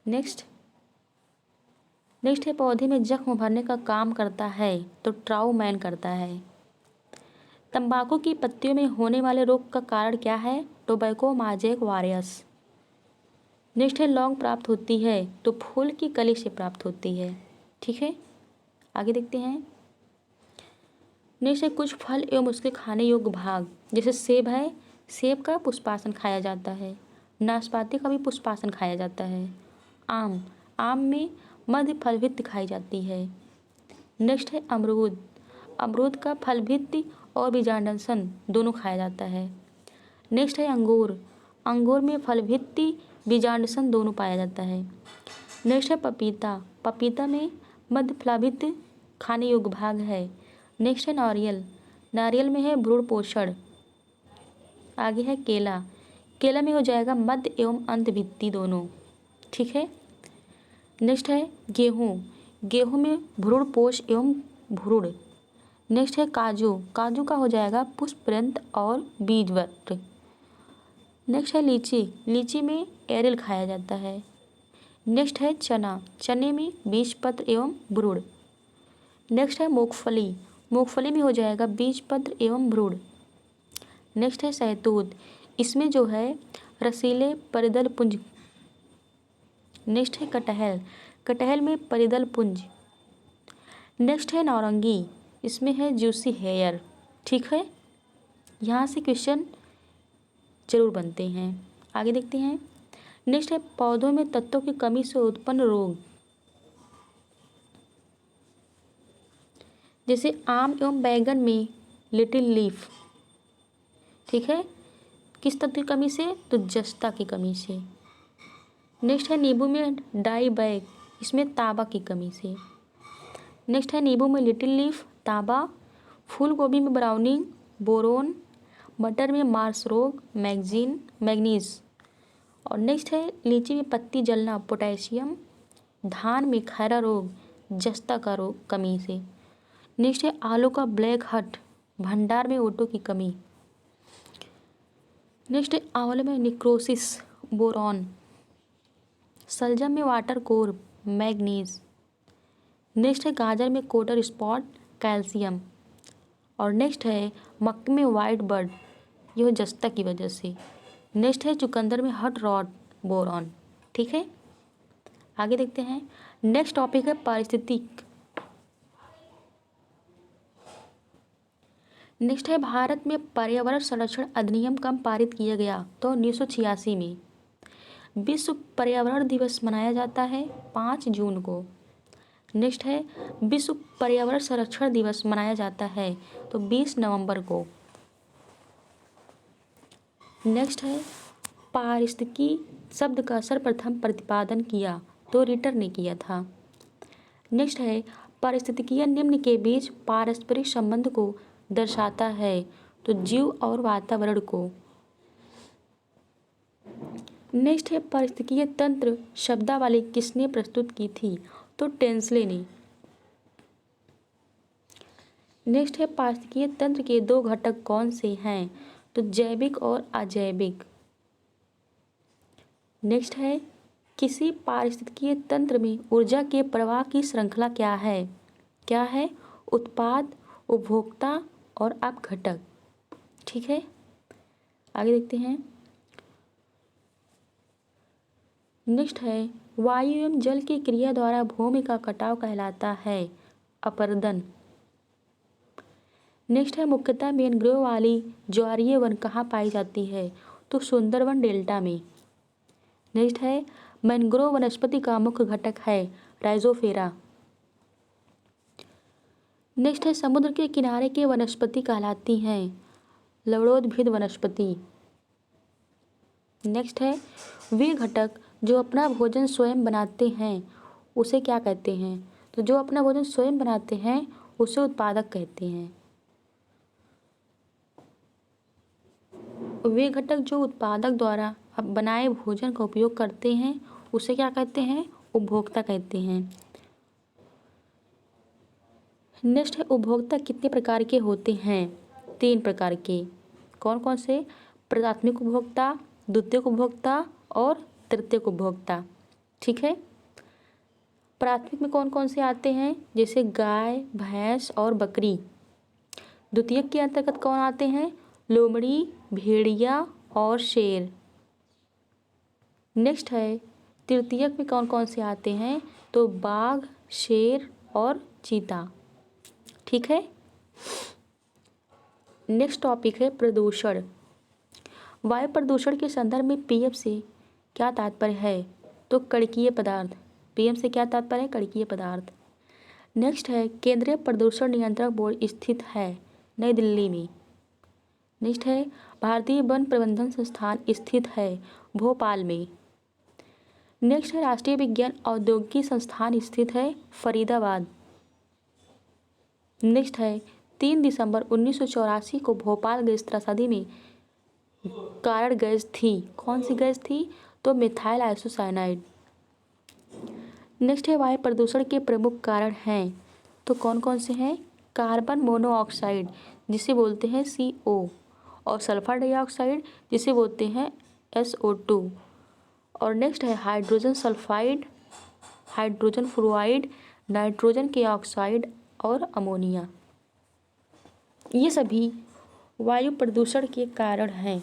नेक्स्ट है पौधे में जख्म भरने का काम करता है तो ट्राउमैन करता है। तंबाकू की पत्तियों में होने वाले रोग का कारण क्या है, टोबैको मोज़ेक वायरस। नेक्स्ट है लौंग प्राप्त होती है तो फूल की कली से प्राप्त होती है। ठीक है, आगे देखते हैं। नेक्स्ट है कुछ फल एवं उसके खाने योग्य भाग, जैसे सेब है, सेब का पुष्पासन खाया जाता है। नाशपाती का भी पुष्पासन खाया जाता है। आम, आम में मध्य फल भित्ति खाई जाती है। नेक्स्ट है अमरूद, अमरूद का फल भित्ति और बीजांडसन दोनों खाया जाता है। नेक्स्ट है अंगूर, अंगूर में फल भित्ति बीजांडसन दोनों पाया जाता है। नेक्स्ट है पपीता, पपीता में मध्य फलाभित्ति खाने योग्य भाग है। नेक्स्ट है नारियल, नारियल में है भ्रूण पोषण। आगे है केला, केला में हो जाएगा मध्य एवं अंत भित्ति दोनों। ठीक है। नेक्स्ट है गेहूँ, गेहूँ में भ्रूण पोष एवं भ्रूण। नेक्स्ट है काजू, काजू का हो जाएगा पुष्परंध्र और बीजवृत्त। नेक्स्ट है लीची, लीची में एरियल खाया जाता है। नेक्स्ट है चना, चने में बीजपत्र एवं भ्रूण। नेक्स्ट है मूंगफली, मूंगफली में हो जाएगा बीजपत्र एवं भ्रूण। नेक्स्ट है शहतूत, इसमें जो है रसीले परिदल पुंज। नेक्स्ट है कटहल, कटहल में परिदल पुंज। नेक्स्ट है नारंगी, इसमें है जूसी हेयर। ठीक है, यहाँ से क्वेश्चन जरूर बनते हैं। आगे देखते हैं। नेक्स्ट है पौधों में तत्वों की कमी से उत्पन्न रोग, जैसे आम एवं बैगन में लिटिल लीफ। ठीक है, किस तत्व की कमी से, तो जस्ता की कमी से। नेक्स्ट है नींबू में डाई बैग, इसमें तांबा की कमी से। नेक्स्ट है नींबू में लिटिल लीफ, तांबा। फूल गोभी में ब्राउनिंग, बोरोन। मटर में मार्स रोग, मैग्नीज। और नेक्स्ट है लीची में पत्ती जलना, पोटेशियम। धान में खैरा रोग, जस्ता का रोग कमी से। नेक्स्ट है आलू का ब्लैक हट, भंडार में ओटो की कमी। नेक्स्ट है आंवले में निक्रोसिस, बोरॉन। सलजम में वाटर कोर, मैग्नीज। नेक्स्ट है गाजर में कोटर स्पॉट, कैल्शियम। और नेक्स्ट है मक्के में वाइट बर्ड, यह जस्ता की वजह से। नेक्स्ट है चुकंदर में हट रॉट, बोरॉन। ठीक है, आगे देखते हैं। नेक्स्ट टॉपिक है पारिस्थितिक। नेक्स्ट है भारत में पर्यावरण संरक्षण अधिनियम कब पारित किया गया? तो 1986 में। विश्व पर्यावरण दिवस मनाया जाता है 5 जून को। नेक्स्ट है विश्व पर्यावरण संरक्षण दिवस मनाया जाता है तो 20 नवंबर को। नेक्स्ट है पारिस्थितिकी शब्द का सर्वप्रथम प्रतिपादन किया तो रिटर ने किया था। नेक्स्ट है पारिस्थितिकीय निम्न के बीच पारस्परिक संबंध को दर्शाता है तो जीव और वातावरण को। नेक्स्ट है पारिस्थितिकीय तंत्र शब्दावली किसने प्रस्तुत की थी? तो टेंसले ने। नेक्स्ट है पारिस्थितिकीय तंत्र के 2 घटक कौन से हैं? तो जैविक और अजैविक। नेक्स्ट है किसी पारिस्थितिकीय तंत्र में ऊर्जा के प्रवाह की श्रृंखला क्या है? क्या है? उत्पाद, उपभोक्ता और अपघटक। ठीक है, आगे देखते हैं। नेक्स्ट है वायु एवं जल की क्रिया द्वारा भूमि का कटाव कहलाता है अपरदन। नेक्स्ट है मुख्यतः मैंग्रोव वाली ज्वारीय वन कहाँ पाई जाती है? तो सुंदरवन डेल्टा में। नेक्स्ट है मैंग्रोव वनस्पति का मुख्य घटक है राइजोफेरा। नेक्स्ट है समुद्र के किनारे की वनस्पति कहलाती हैं लवणोद्भिद वनस्पति। नेक्स्ट है वे घटक जो अपना भोजन स्वयं बनाते हैं उसे क्या कहते हैं? तो जो अपना भोजन स्वयं बनाते हैं उसे उत्पादक कहते हैं। वे घटक जो उत्पादक द्वारा बनाए भोजन का उपयोग करते हैं उसे क्या कहते हैं? उपभोक्ता कहते हैं। नेक्स्ट है उपभोक्ता कितने प्रकार के होते हैं? 3 प्रकार के। कौन कौन से? प्राथमिक उपभोक्ता, द्वितीयक उपभोक्ता और तृतीयक उपभोक्ता। ठीक है, प्राथमिक में कौन कौन से आते हैं? जैसे गाय, भैंस और बकरी। द्वितीयक के अंतर्गत कौन आते हैं? लोमड़ी, भेड़िया और शेर। नेक्स्ट है तृतीयक में कौन कौन से आते हैं? तो बाघ, शेर और चीता। ठीक है, नेक्स्ट टॉपिक है प्रदूषण। वायु प्रदूषण के संदर्भ में पीएम से क्या तात्पर्य है? तो कणकीय पदार्थ। पीएम से क्या तात्पर्य है? कणकीय पदार्थ। नेक्स्ट है केंद्रीय प्रदूषण नियंत्रण बोर्ड स्थित है नई दिल्ली में। नेक्स्ट है भारतीय वन प्रबंधन संस्थान स्थित है भोपाल में। नेक्स्ट है राष्ट्रीय विज्ञान औद्योगिकी संस्थान स्थित है फरीदाबाद। नेक्स्ट है 3 दिसंबर 1984 को भोपाल गैस त्रासदी में कारण गैस थी। कौन सी गैस थी? तो मिथाइल आइसोसाइनाइड। नेक्स्ट है वायु प्रदूषण के प्रमुख कारण हैं तो कौन कौन से हैं? कार्बन मोनोऑक्साइड जिसे बोलते हैं CO और सल्फर डाइऑक्साइड जिसे बोलते हैं SO2। और नेक्स्ट है hydrogen sulphide, hydrogen fluoride, nitrogen के ऑक्साइड और अमोनिया। ये सभी वायु प्रदूषण के कारण हैं।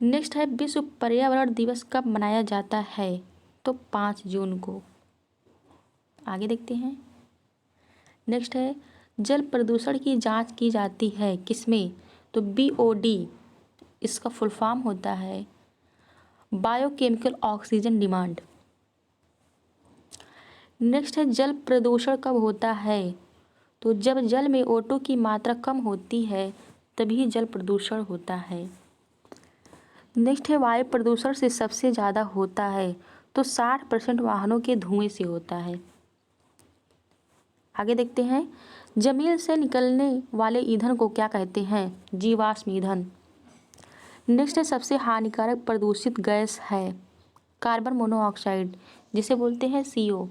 नेक्स्ट है विश्व पर्यावरण दिवस कब मनाया जाता है? तो 5 जून को। आगे देखते हैं। नेक्स्ट है जल प्रदूषण की जांच की जाती है किसमें? तो BOD, इसका फुल फॉर्म होता है बायोकेमिकल ऑक्सीजन डिमांड। नेक्स्ट है जल प्रदूषण कब होता है? तो जब जल में O2 की मात्रा कम होती है तभी जल प्रदूषण होता है। नेक्स्ट है वायु प्रदूषण से सबसे ज़्यादा होता है तो 60% वाहनों के धुएं से होता है। आगे देखते हैं जमीन से निकलने वाले ईंधन को क्या कहते हैं? जीवाश्म ईंधन। नेक्स्ट है सबसे हानिकारक प्रदूषित गैस है कार्बन मोनोऑक्साइड जिसे बोलते हैं CO।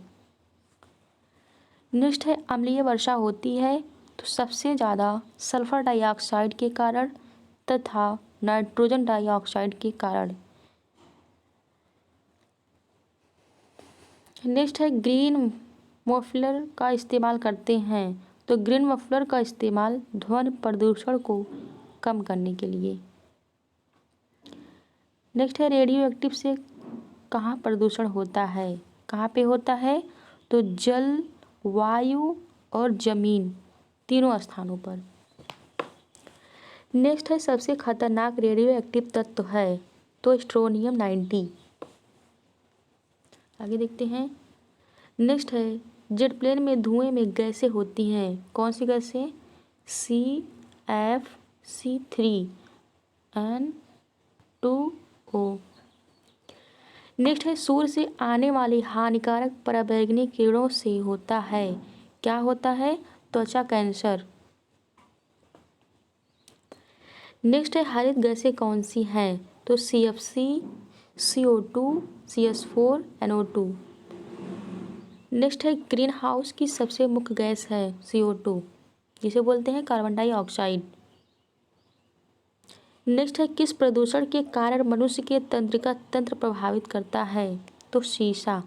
नेक्स्ट है अम्लीय वर्षा होती है तो सबसे ज़्यादा सल्फर डाइऑक्साइड के कारण तथा नाइट्रोजन डाइऑक्साइड के कारण। नेक्स्ट है ग्रीन मफलर का इस्तेमाल करते हैं तो ग्रीन मफलर का इस्तेमाल ध्वनि प्रदूषण को कम करने के लिए। नेक्स्ट है रेडियो एक्टिव से कहाँ प्रदूषण होता है? कहाँ पे होता है? तो जल, वायु और जमीन तीनों स्थानों पर। नेक्स्ट है सबसे खतरनाक रेडियो एक्टिव तत्व है तो स्ट्रोनियम 90। आगे देखते हैं। नेक्स्ट है जेट प्लेन में धुएं में गैसें होती हैं। कौन सी गैसें? CFC3N2O। नेक्स्ट है सूर्य से आने वाली हानिकारक पराबैंगनी किरणों से होता है, क्या होता है? त्वचा कैंसर। नेक्स्ट है हरित गैसें कौन सी हैं? तो CFC, CO2, CS4, NO2। Next है ग्रीन हाउस की सबसे मुख्य गैस है CO2, जिसे बोलते हैं कार्बन डाइऑक्साइड। नेक्स्ट है किस प्रदूषण के कारण मनुष्य के तंत्रिका तंत्र प्रभावित करता है? तो शीशा।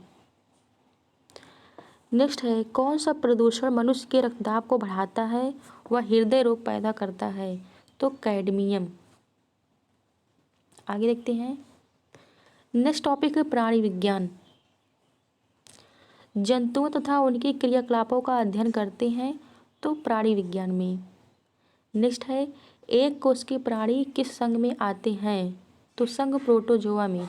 नेक्स्ट है कौन सा प्रदूषण मनुष्य के रक्तदाब को बढ़ाता है वह हृदय रोग पैदा करता है? तो कैडमियम। आगे देखते हैं। नेक्स्ट टॉपिक है प्राणी विज्ञान। जंतुओं तथा उनके क्रियाकलापों का अध्ययन करते हैं तो प्राणी विज्ञान में। नेक्स्ट है एक कोश के प्राणी किस संघ में आते हैं? तो संघ प्रोटोजोआ में।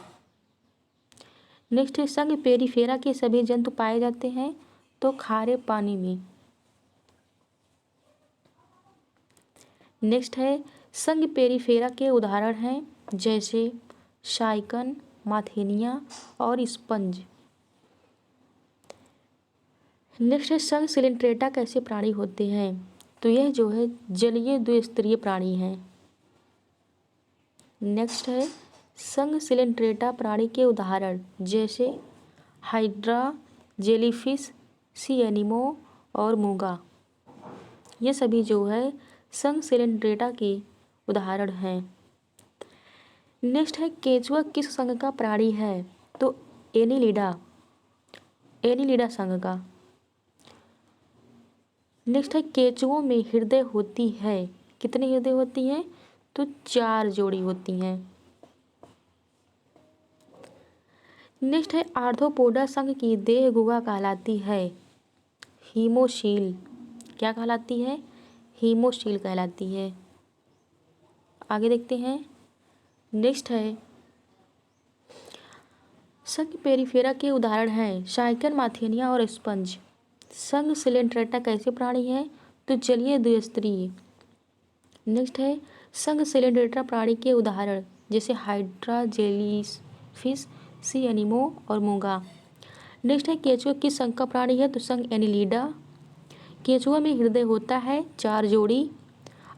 नेक्स्ट है संघ पेरिफेरा के सभी जंतु पाए जाते हैं तो खारे पानी में। नेक्स्ट है संघ पेरिफेरा के उदाहरण हैं जैसे शाइकन, माथेनिया और स्पंज। नेक्स्ट है संघ सिलेंट्रेटा कैसे प्राणी होते हैं? तो यह जो है जलीय द्विस्तरीय प्राणी हैं। नेक्स्ट है संघ सिलेंट्रेटा प्राणी के उदाहरण जैसे हाइड्रा, जेलीफिश, सी एनिमो और मूंगा। ये सभी जो है संघ सिलेंट्रेटा के उदाहरण हैं। नेक्स्ट है केंचुआ किस संघ का प्राणी है? तो एनिलिडा संघ का। नेक्स्ट है केंचुओं में हृदय होती है, कितनी हृदय होती हैं? तो 4 जोड़ी होती हैं। नेक्स्ट है आर्थ्रोपोडा संघ की देह गुहा कहलाती है हीमोशील। क्या कहलाती है? हीमोशील कहलाती है। आगे देखते हैं। नेक्स्ट है संघ पेरिफेरा के उदाहरण हैं शाइकन, माथेनिया और स्पंज। संघ सिलेंट्रेटा कैसे प्राणी है? तो जलीय द्विस्तरीय। नेक्स्ट है संघ सिलेंट्रेटा प्राणी के उदाहरण जैसे हाइड्रा, जेलीफिश, सी एनिमो और मूंगा। नेक्स्ट है केंचुआ किस संघ का प्राणी है? तो संघ एनिलिडा। केंचुआ में हृदय होता है 4 जोड़ी।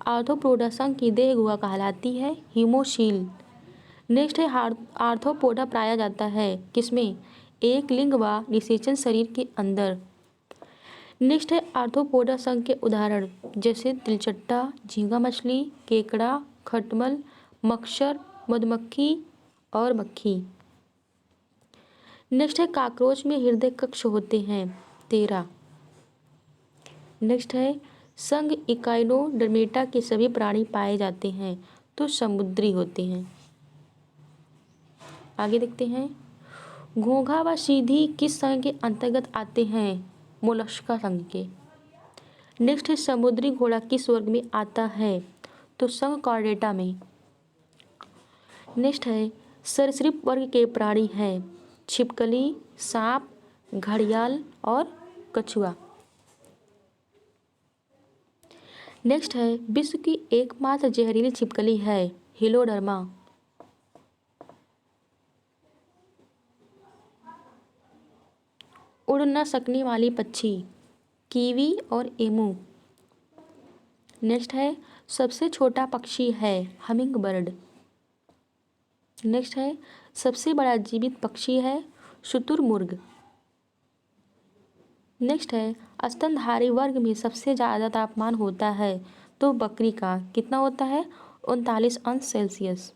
आर्थ्रोपोडा संघ की देह गुहा कहलाती है हीमोशील। नेक्स्ट है आर्थ्रोपोडा पाया जाता है किसमें? एक लिंग व निषेचन शरीर के अंदर। नेक्स्ट है आर्थ्रोपोडा संघ के उदाहरण जैसे तिलचट्टा, झींगा मछली, केकड़ा, खटमल, मच्छर, मधुमक्खी और मक्खी। नेक्स्ट है काकरोच में हृदय कक्ष होते हैं 13। नेक्स्ट है संघ इकाइनोडर्मेटा के सभी प्राणी पाए जाते हैं तो समुद्री होते हैं। आगे देखते हैं। घोंघा व सीधी किस संघ के अंतर्गत आते हैं? मोलस्का संघ के। नेक्स्ट है समुद्री घोड़ा किस वर्ग में आता है? तो संघ कॉर्डेटा में। नेक्स्ट है सरीसृप वर्ग के प्राणी हैं छिपकली, सांप, घड़ियाल और कछुआ। नेक्स्ट है विश्व की एकमात्र जहरीली छिपकली है हिलोडर्मा। उड़ न सकने वाली पक्षी कीवी और एमू। नेक्स्ट है सबसे छोटा पक्षी है हमिंग बर्ड। नेक्स्ट है सबसे बड़ा जीवित पक्षी है शुतुरमुर्ग। नेक्स्ट है स्तनधारी वर्ग में सबसे ज़्यादा तापमान होता है तो बकरी का कितना होता है? 39 अंश सेल्सियस।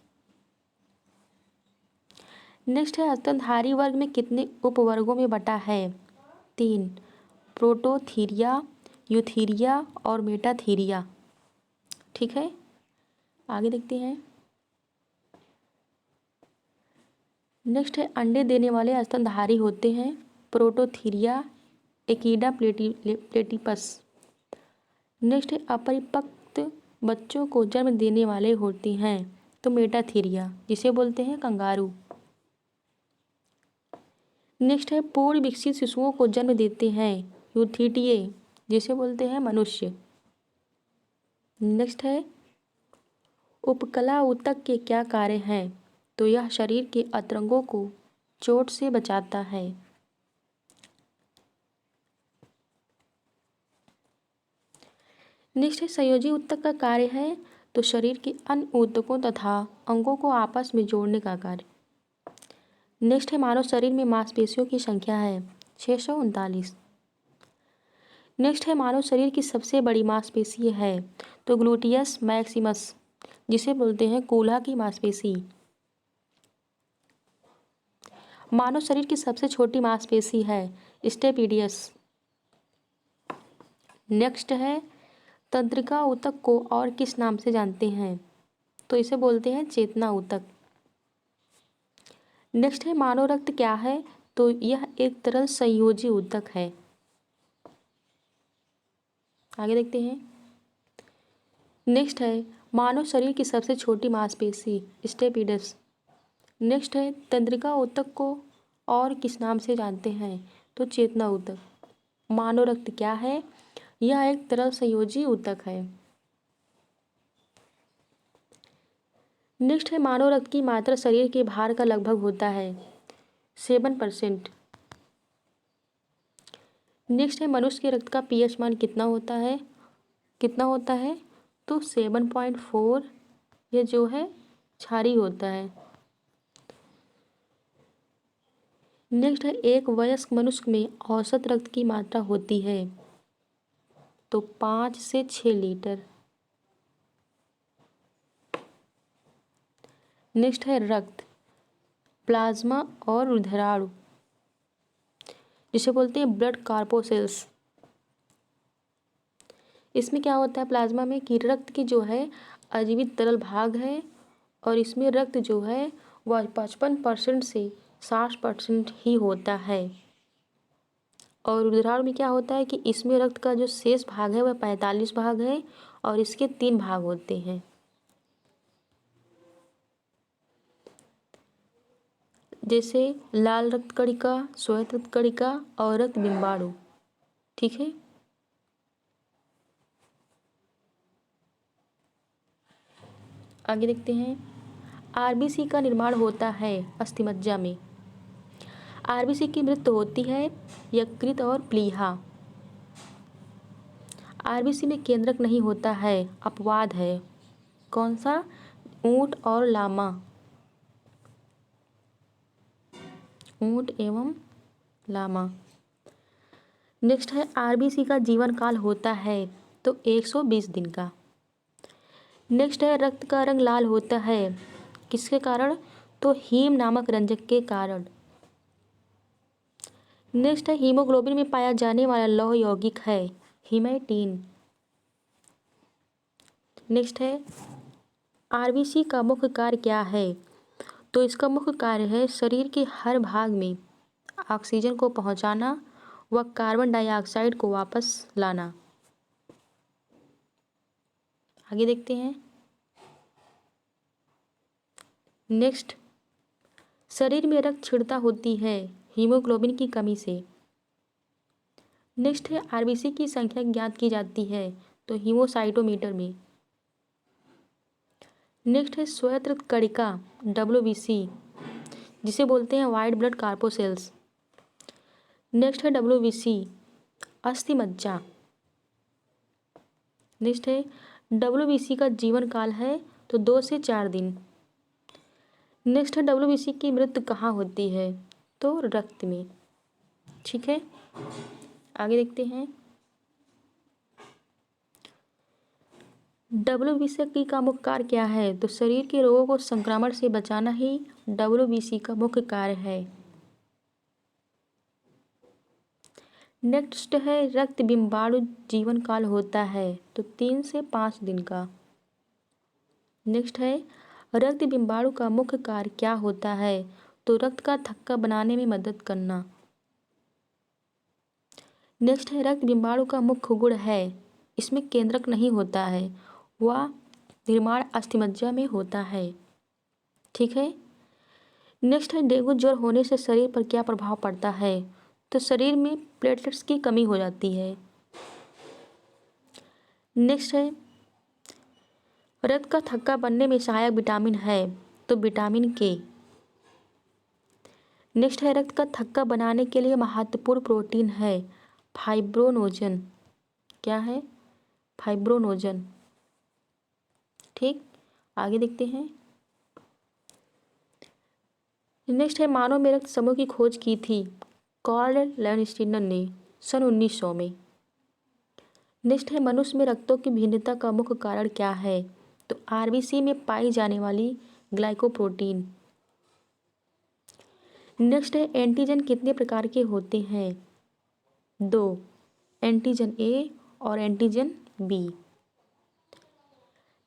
नेक्स्ट है स्तनधारी वर्ग में कितने उपवर्गों में बटा है? 3, प्रोटोथीरिया, यूथीरिया और मेटाथीरिया। ठीक है, आगे देखते हैं। नेक्स्ट है अंडे देने वाले स्तनधारी होते हैं प्रोटोथीरिया, एकिडा प्लेटिपस। नेक्स्ट है अपरिपक्व बच्चों को जन्म देने वाले होती हैं, तो मेटाथीरिया, जिसे बोलते हैं कंगारू। नेक्स्ट है पूर्ण विकसित शिशुओं को जन्म देते हैं, यूथिटिए, जिसे बोलते हैं मनुष्य। नेक्स्ट है उपकला ऊतक के क्या कार्य हैं, तो यह शरीर के अंतरंगों को चोट से बचाता है। नेक्स्ट है संयोजी ऊतक का कार्य है, तो शरीर के अन्य ऊतकों तथा अंगों को आपस में जोड़ने का कार्य। नेक्स्ट है मानव शरीर में मांसपेशियों की संख्या है 639। नेक्स्ट है मानव शरीर की सबसे बड़ी मांसपेशी है, तो ग्लूटियस मैक्सिमस, जिसे बोलते हैं कूल्हा की मांसपेशी। मानव शरीर की सबसे छोटी मांसपेशी है स्टेपिडियस। नेक्स्ट है तंत्रिका ऊतक को और किस नाम से जानते हैं, तो इसे बोलते हैं चेतना ऊतक। नेक्स्ट है मानव रक्त क्या है, तो यह एक तरल संयोजी ऊतक है। आगे देखते हैं। नेक्स्ट है मानव शरीर की सबसे छोटी मांसपेशी स्टेपिडस। नेक्स्ट है तंत्रिका ऊतक को और किस नाम से जानते हैं, तो चेतना ऊतक। मानव रक्त क्या है, यह एक तरल संयोजी ऊतक है। नेक्स्ट है मानव रक्त की मात्रा शरीर के भार का लगभग होता है 7%। नेक्स्ट है मनुष्य के रक्त का पीएच मान कितना होता है, तो 7.4, ये जो है क्षारीय होता है। नेक्स्ट है एक वयस्क मनुष्य में औसत रक्त की मात्रा होती है, तो 5 से 6 लीटर। नेक्स्ट है रक्त, प्लाज्मा और रुधिराणु, जिसे बोलते हैं ब्लड कार्पोसेल्स। इसमें क्या होता है प्लाज्मा में कि रक्त की जो है अजीवित तरल भाग है, और इसमें रक्त जो है वह 55% से 60% ही होता है। और रुधिराणु में क्या होता है कि इसमें रक्त का जो शेष भाग है वह 45 भाग है, और इसके 3 भाग होते हैं। जैसे लाल रक्त कणिका, श्वेत रक्त कणिका और रक्त बिंबाणु। ठीक है। आगे देखते हैं। आरबीसी का निर्माण होता है अस्थिमज्जा में। आरबीसी की मृत्यु होती है यकृत और प्लीहा। आरबीसी में केंद्रक नहीं होता है, अपवाद है। कौन सा? ऊंट और लामा, ऊंट एवं लामा। नेक्स्ट है आरबीसी का जीवन काल होता है तो 120 दिन का। नेक्स्ट है रक्त का रंग लाल होता है किसके कारण? तो हीम नामक रंजक के कारण। नेक्स्ट है हीमोग्लोबिन में पाया जाने वाला लौह यौगिक है हीमेटीन। नेक्स्ट है आरबीसी का मुख्य कार्य क्या है? तो इसका मुख्य कार्य है शरीर के हर भाग में ऑक्सीजन को पहुंचाना व कार्बन डाइऑक्साइड को वापस लाना। आगे देखते हैं। नेक्स्ट, शरीर में रक्त क्षीणता होती है हीमोग्लोबिन की कमी से। नेक्स्ट है आरबीसी की संख्या ज्ञात की जाती है तो हीमोसाइटोमीटर में। नेक्स्ट है श्वेत रक्त कणिका WBC, जिसे बोलते हैं वाइट ब्लड कार्पोसेल्स। नेक्स्ट है WBC अस्थि मज्जा। नेक्स्ट है WBC का जीवन काल है तो 2 से 4 दिन। नेक्स्ट है WBC की मृत्यु कहाँ होती है? तो रक्त में। ठीक है, आगे देखते हैं। WBC का मुख्य कार्य क्या है? तो शरीर के रोगों को संक्रमण से बचाना ही WBC का मुख्य कार्य है। नेक्स्ट है रक्त बिंबाणु जीवन काल होता है तो 3 से 5 दिन का। नेक्स्ट है रक्त बिंबाणु का मुख्य कार्य क्या होता है? तो रक्त का थक्का बनाने में मदद करना। नेक्स्ट है रक्त बिंबाणु का मुख्य गुण है इसमें केंद्रक नहीं होता है, वह निर्माण अस्थिमज्जा में होता है। ठीक है। नेक्स्ट है डेंगू ज्वर होने से शरीर पर क्या प्रभाव पड़ता है? तो शरीर में प्लेटलेट्स की कमी हो जाती है। नेक्स्ट है रक्त का थक्का बनने में सहायक विटामिन है, तो विटामिन के। नेक्स्ट है रक्त का थक्का बनाने के लिए महत्वपूर्ण प्रोटीन है फाइब्रोनोजन। क्या है? फाइब्रोनोजन। ठीक, आगे देखते हैं। नेक्स्ट है मानव में रक्त समूह की खोज की थी कार्ल लैनिस्टीनर ने सन 1900 में। नेक्स्ट है मनुष्य में रक्तों की भिन्नता का मुख्य कारण क्या है? तो आरबीसी में पाई जाने वाली ग्लाइकोप्रोटीन। नेक्स्ट है एंटीजन कितने प्रकार के होते हैं? 2, एंटीजन ए और एंटीजन बी।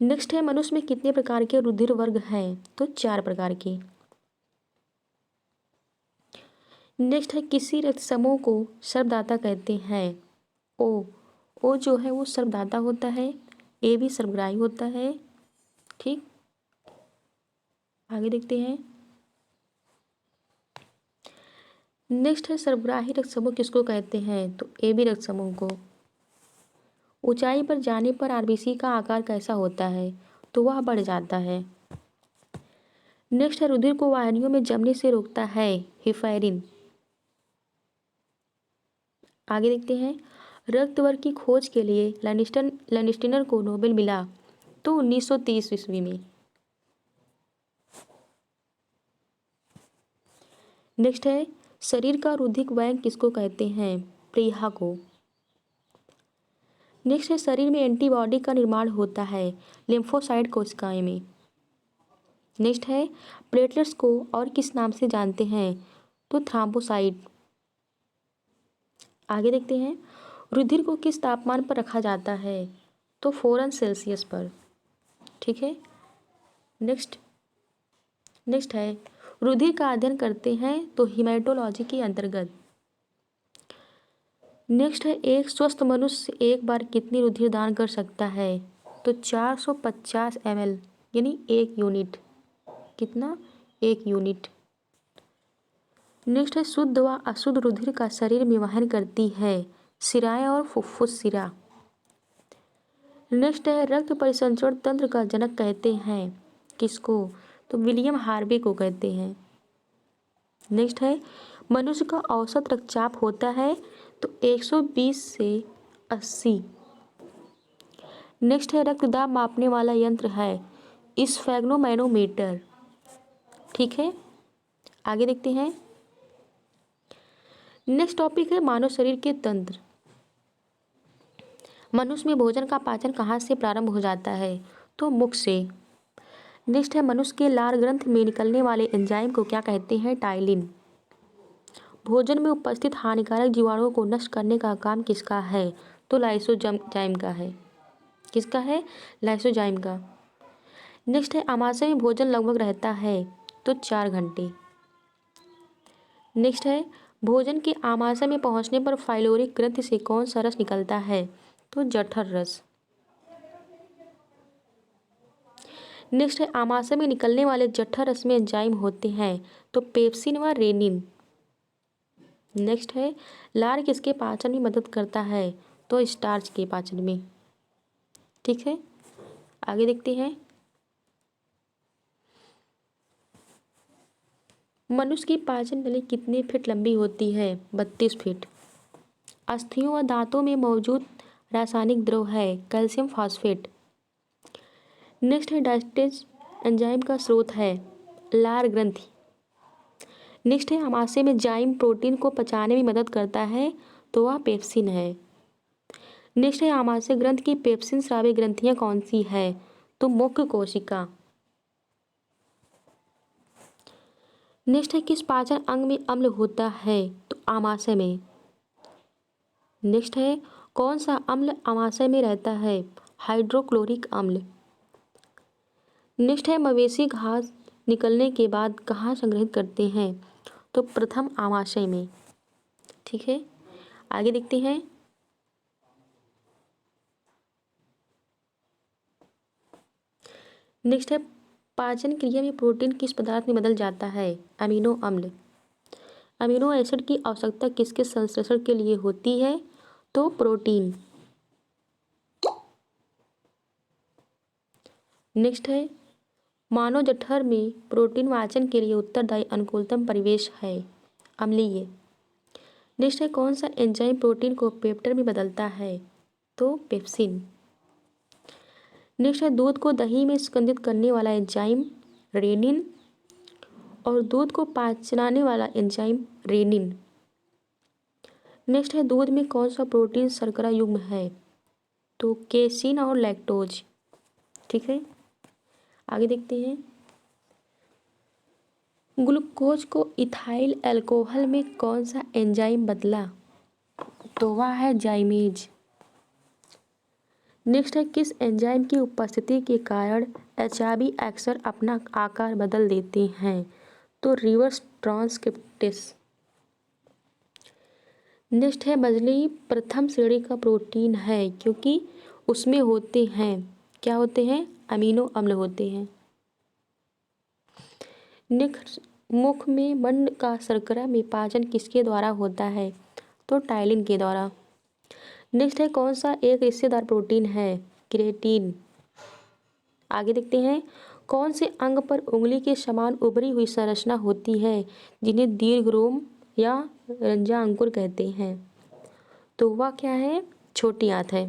नेक्स्ट है मनुष्य में कितने प्रकार के रुधिर वर्ग हैं? तो 4 प्रकार के। नेक्स्ट है किसी रक्त समूह को सर्वदाता कहते हैं? ओ जो है वो सर्वदाता होता है, ए भी सर्वग्राही होता है। ठीक, आगे देखते हैं। नेक्स्ट है सर्वग्राही रक्त समूह किसको कहते हैं? तो ए बी रक्त समूह को। ऊंचाई पर जाने पर आरबीसी का आकार कैसा होता है? तो वह बढ़ जाता है। नेक्स्ट है रुधिर को वाहिनियों में जमने से रोकता है हेपारिन। आगे देखते हैं। रक्त वर्ग की खोज के लिए लैनिस्टीनर को नोबेल मिला, तो 1930 ईस्वी में। नेक्स्ट है शरीर का रुधिर बैंक किसको कहते हैं? प्लीहा को। नेक्स्ट है शरीर में एंटीबॉडी का निर्माण होता है लिम्फोसाइट कोशिकाएं में। नेक्स्ट है प्लेटलेट्स को और किस नाम से जानते हैं? तो थ्रोम्बोसाइट। आगे देखते हैं। रुधिर को किस तापमान पर रखा जाता है? तो 4 सेल्सियस पर। ठीक है। नेक्स्ट है रुधिर का अध्ययन करते हैं तो हीमेटोलॉजी के अंतर्गत। नेक्स्ट है एक स्वस्थ मनुष्य एक बार कितनी रुधिर दान कर सकता है? तो 450 ml यानी 1 यूनिट। कितना? 1 यूनिट। नेक्स्ट है शुद्ध व अशुद्ध रुधिर का शरीर में वहन करती है शिराएं और फुफ्फुस शिरा। नेक्स्ट है रक्त परिसंचरण तंत्र का जनक कहते हैं किसको? तो विलियम हार्वे को कहते हैं। नेक्स्ट है मनुष्य का औसत रक्तचाप होता है तो 120 से 80। नेक्स्ट है रक्तदाब मापने वाला यंत्र है स्फेग्नोमैनोमीटर। ठीक है, आगे देखते हैं। नेक्स्ट टॉपिक है मानव शरीर के तंत्र। मनुष्य में भोजन का पाचन कहाँ से प्रारंभ हो जाता है? तो मुख से। नेक्स्ट है मनुष्य के लार ग्रंथ में निकलने वाले एंजाइम को क्या कहते हैं? टाइलिन। भोजन में उपस्थित हानिकारक जीवाणुओं को नष्ट करने का काम किसका है? तो लाइसोजाइम का है। किसका है? लाइसोजाइम का। नेक्स्ट है आमाशय में भोजन लगभग रहता है तो 4 घंटे। नेक्स्ट है भोजन के आमाशय में पहुंचने पर फाइलोरिक ग्रंथि से कौन सा रस निकलता है? तो जठर रस। नेक्स्ट है आमाशय में निकलने वाले जठर रस में एंजाइम होते हैं तो पेप्सिन व रेनिन। नेक्स्ट है लार किसके पाचन में मदद करता है? तो स्टार्च के पाचन में। ठीक है, आगे देखते हैं। मनुष्य की पाचन नली कितने फीट लंबी होती है? 32 फीट। अस्थियों व दांतों में मौजूद रासायनिक द्रव है कैल्शियम फॉस्फेट। नेक्स्ट है डायस्टेज एंजाइम का स्रोत है लार ग्रंथि। नेक्स्ट है आमाशय में जाइम प्रोटीन को पचाने में मदद करता है तो वह पेप्सिन है। नेक्स्ट है आमाशय ग्रंथि की पेप्सिन स्रावी ग्रंथियां कौन सी है? तो मुख्य कोशिका। नेक्स्ट है किस पाचन अंग में अम्ल होता है? तो आमाशय में। नेक्स्ट है कौन सा अम्ल आमाशय में रहता है? हाइड्रोक्लोरिक अम्ल। नेक्स्ट है मवेशी घास निकलने के बाद कहाँ संग्रहित करते हैं? तो प्रथम आमाशय में। ठीक है, आगे देखते हैं। नेक्स्ट है पाचन क्रिया में प्रोटीन किस पदार्थ में बदल जाता है? अमीनो अम्ल। अमीनो एसिड की आवश्यकता किसके संश्लेषण के लिए होती है? तो प्रोटीन। नेक्स्ट है मानव जठर में प्रोटीन वाचन के लिए उत्तरदायी अनुकूलतम परिवेश है? अम्लीय। नेक्स्ट है कौन सा एंजाइम प्रोटीन को पेप्टर में बदलता है? तो पेप्सिन। नेक्स्ट है दूध को दही में सुगंधित करने वाला एंजाइम रेनिन और दूध को पाचनाने वाला एंजाइम रेनिन। नेक्स्ट है दूध में कौन सा प्रोटीन शर्करा युग्म है? तो केसिन और लैक्टोज। ठीक है, आगे देखते हैं ग्लूकोज को इथाइल अल्कोहल में कौन सा एंजाइम बदला? तो वह है जाइमेज। नेक्स्ट है किस एंजाइम की उपस्थिति के कारण एचआरबी अक्सर अपना आकार बदल देते हैं? तो रिवर्स ट्रांसक्रिप्टेस। नेक्स्ट है बजली प्रथम श्रेणी का प्रोटीन है क्योंकि उसमें होते हैं, क्या होते हैं? अमीनो अम्ल होते हैं। नेक्स्ट मुख में बंद का शर्करा में पाचन किसके द्वारा होता है? तो टाइलिन के द्वारा। नेक्स्ट है कौन सा एक रिश्तेदार प्रोटीन है? क्रिएटिन। आगे देखते हैं कौन से अंग पर उंगली के समान उभरी हुई संरचना होती है जिन्हें दीर्घरोम या रंजा अंकुर कहते हैं? तो वह क्या है? छोटी आंत है।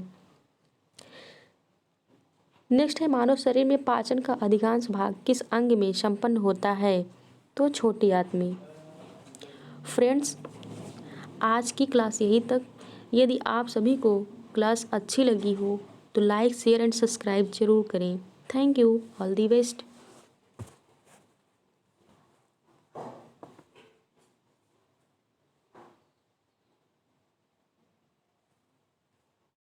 नेक्स्ट है मानव शरीर में पाचन का अधिकांश भाग किस अंग में संपन्न होता है? तो छोटी आंत में। फ्रेंड्स, आज की क्लास यहीं तक। यदि आप सभी को क्लास अच्छी लगी हो तो लाइक शेयर एंड सब्सक्राइब जरूर करें। Thank you, all the best.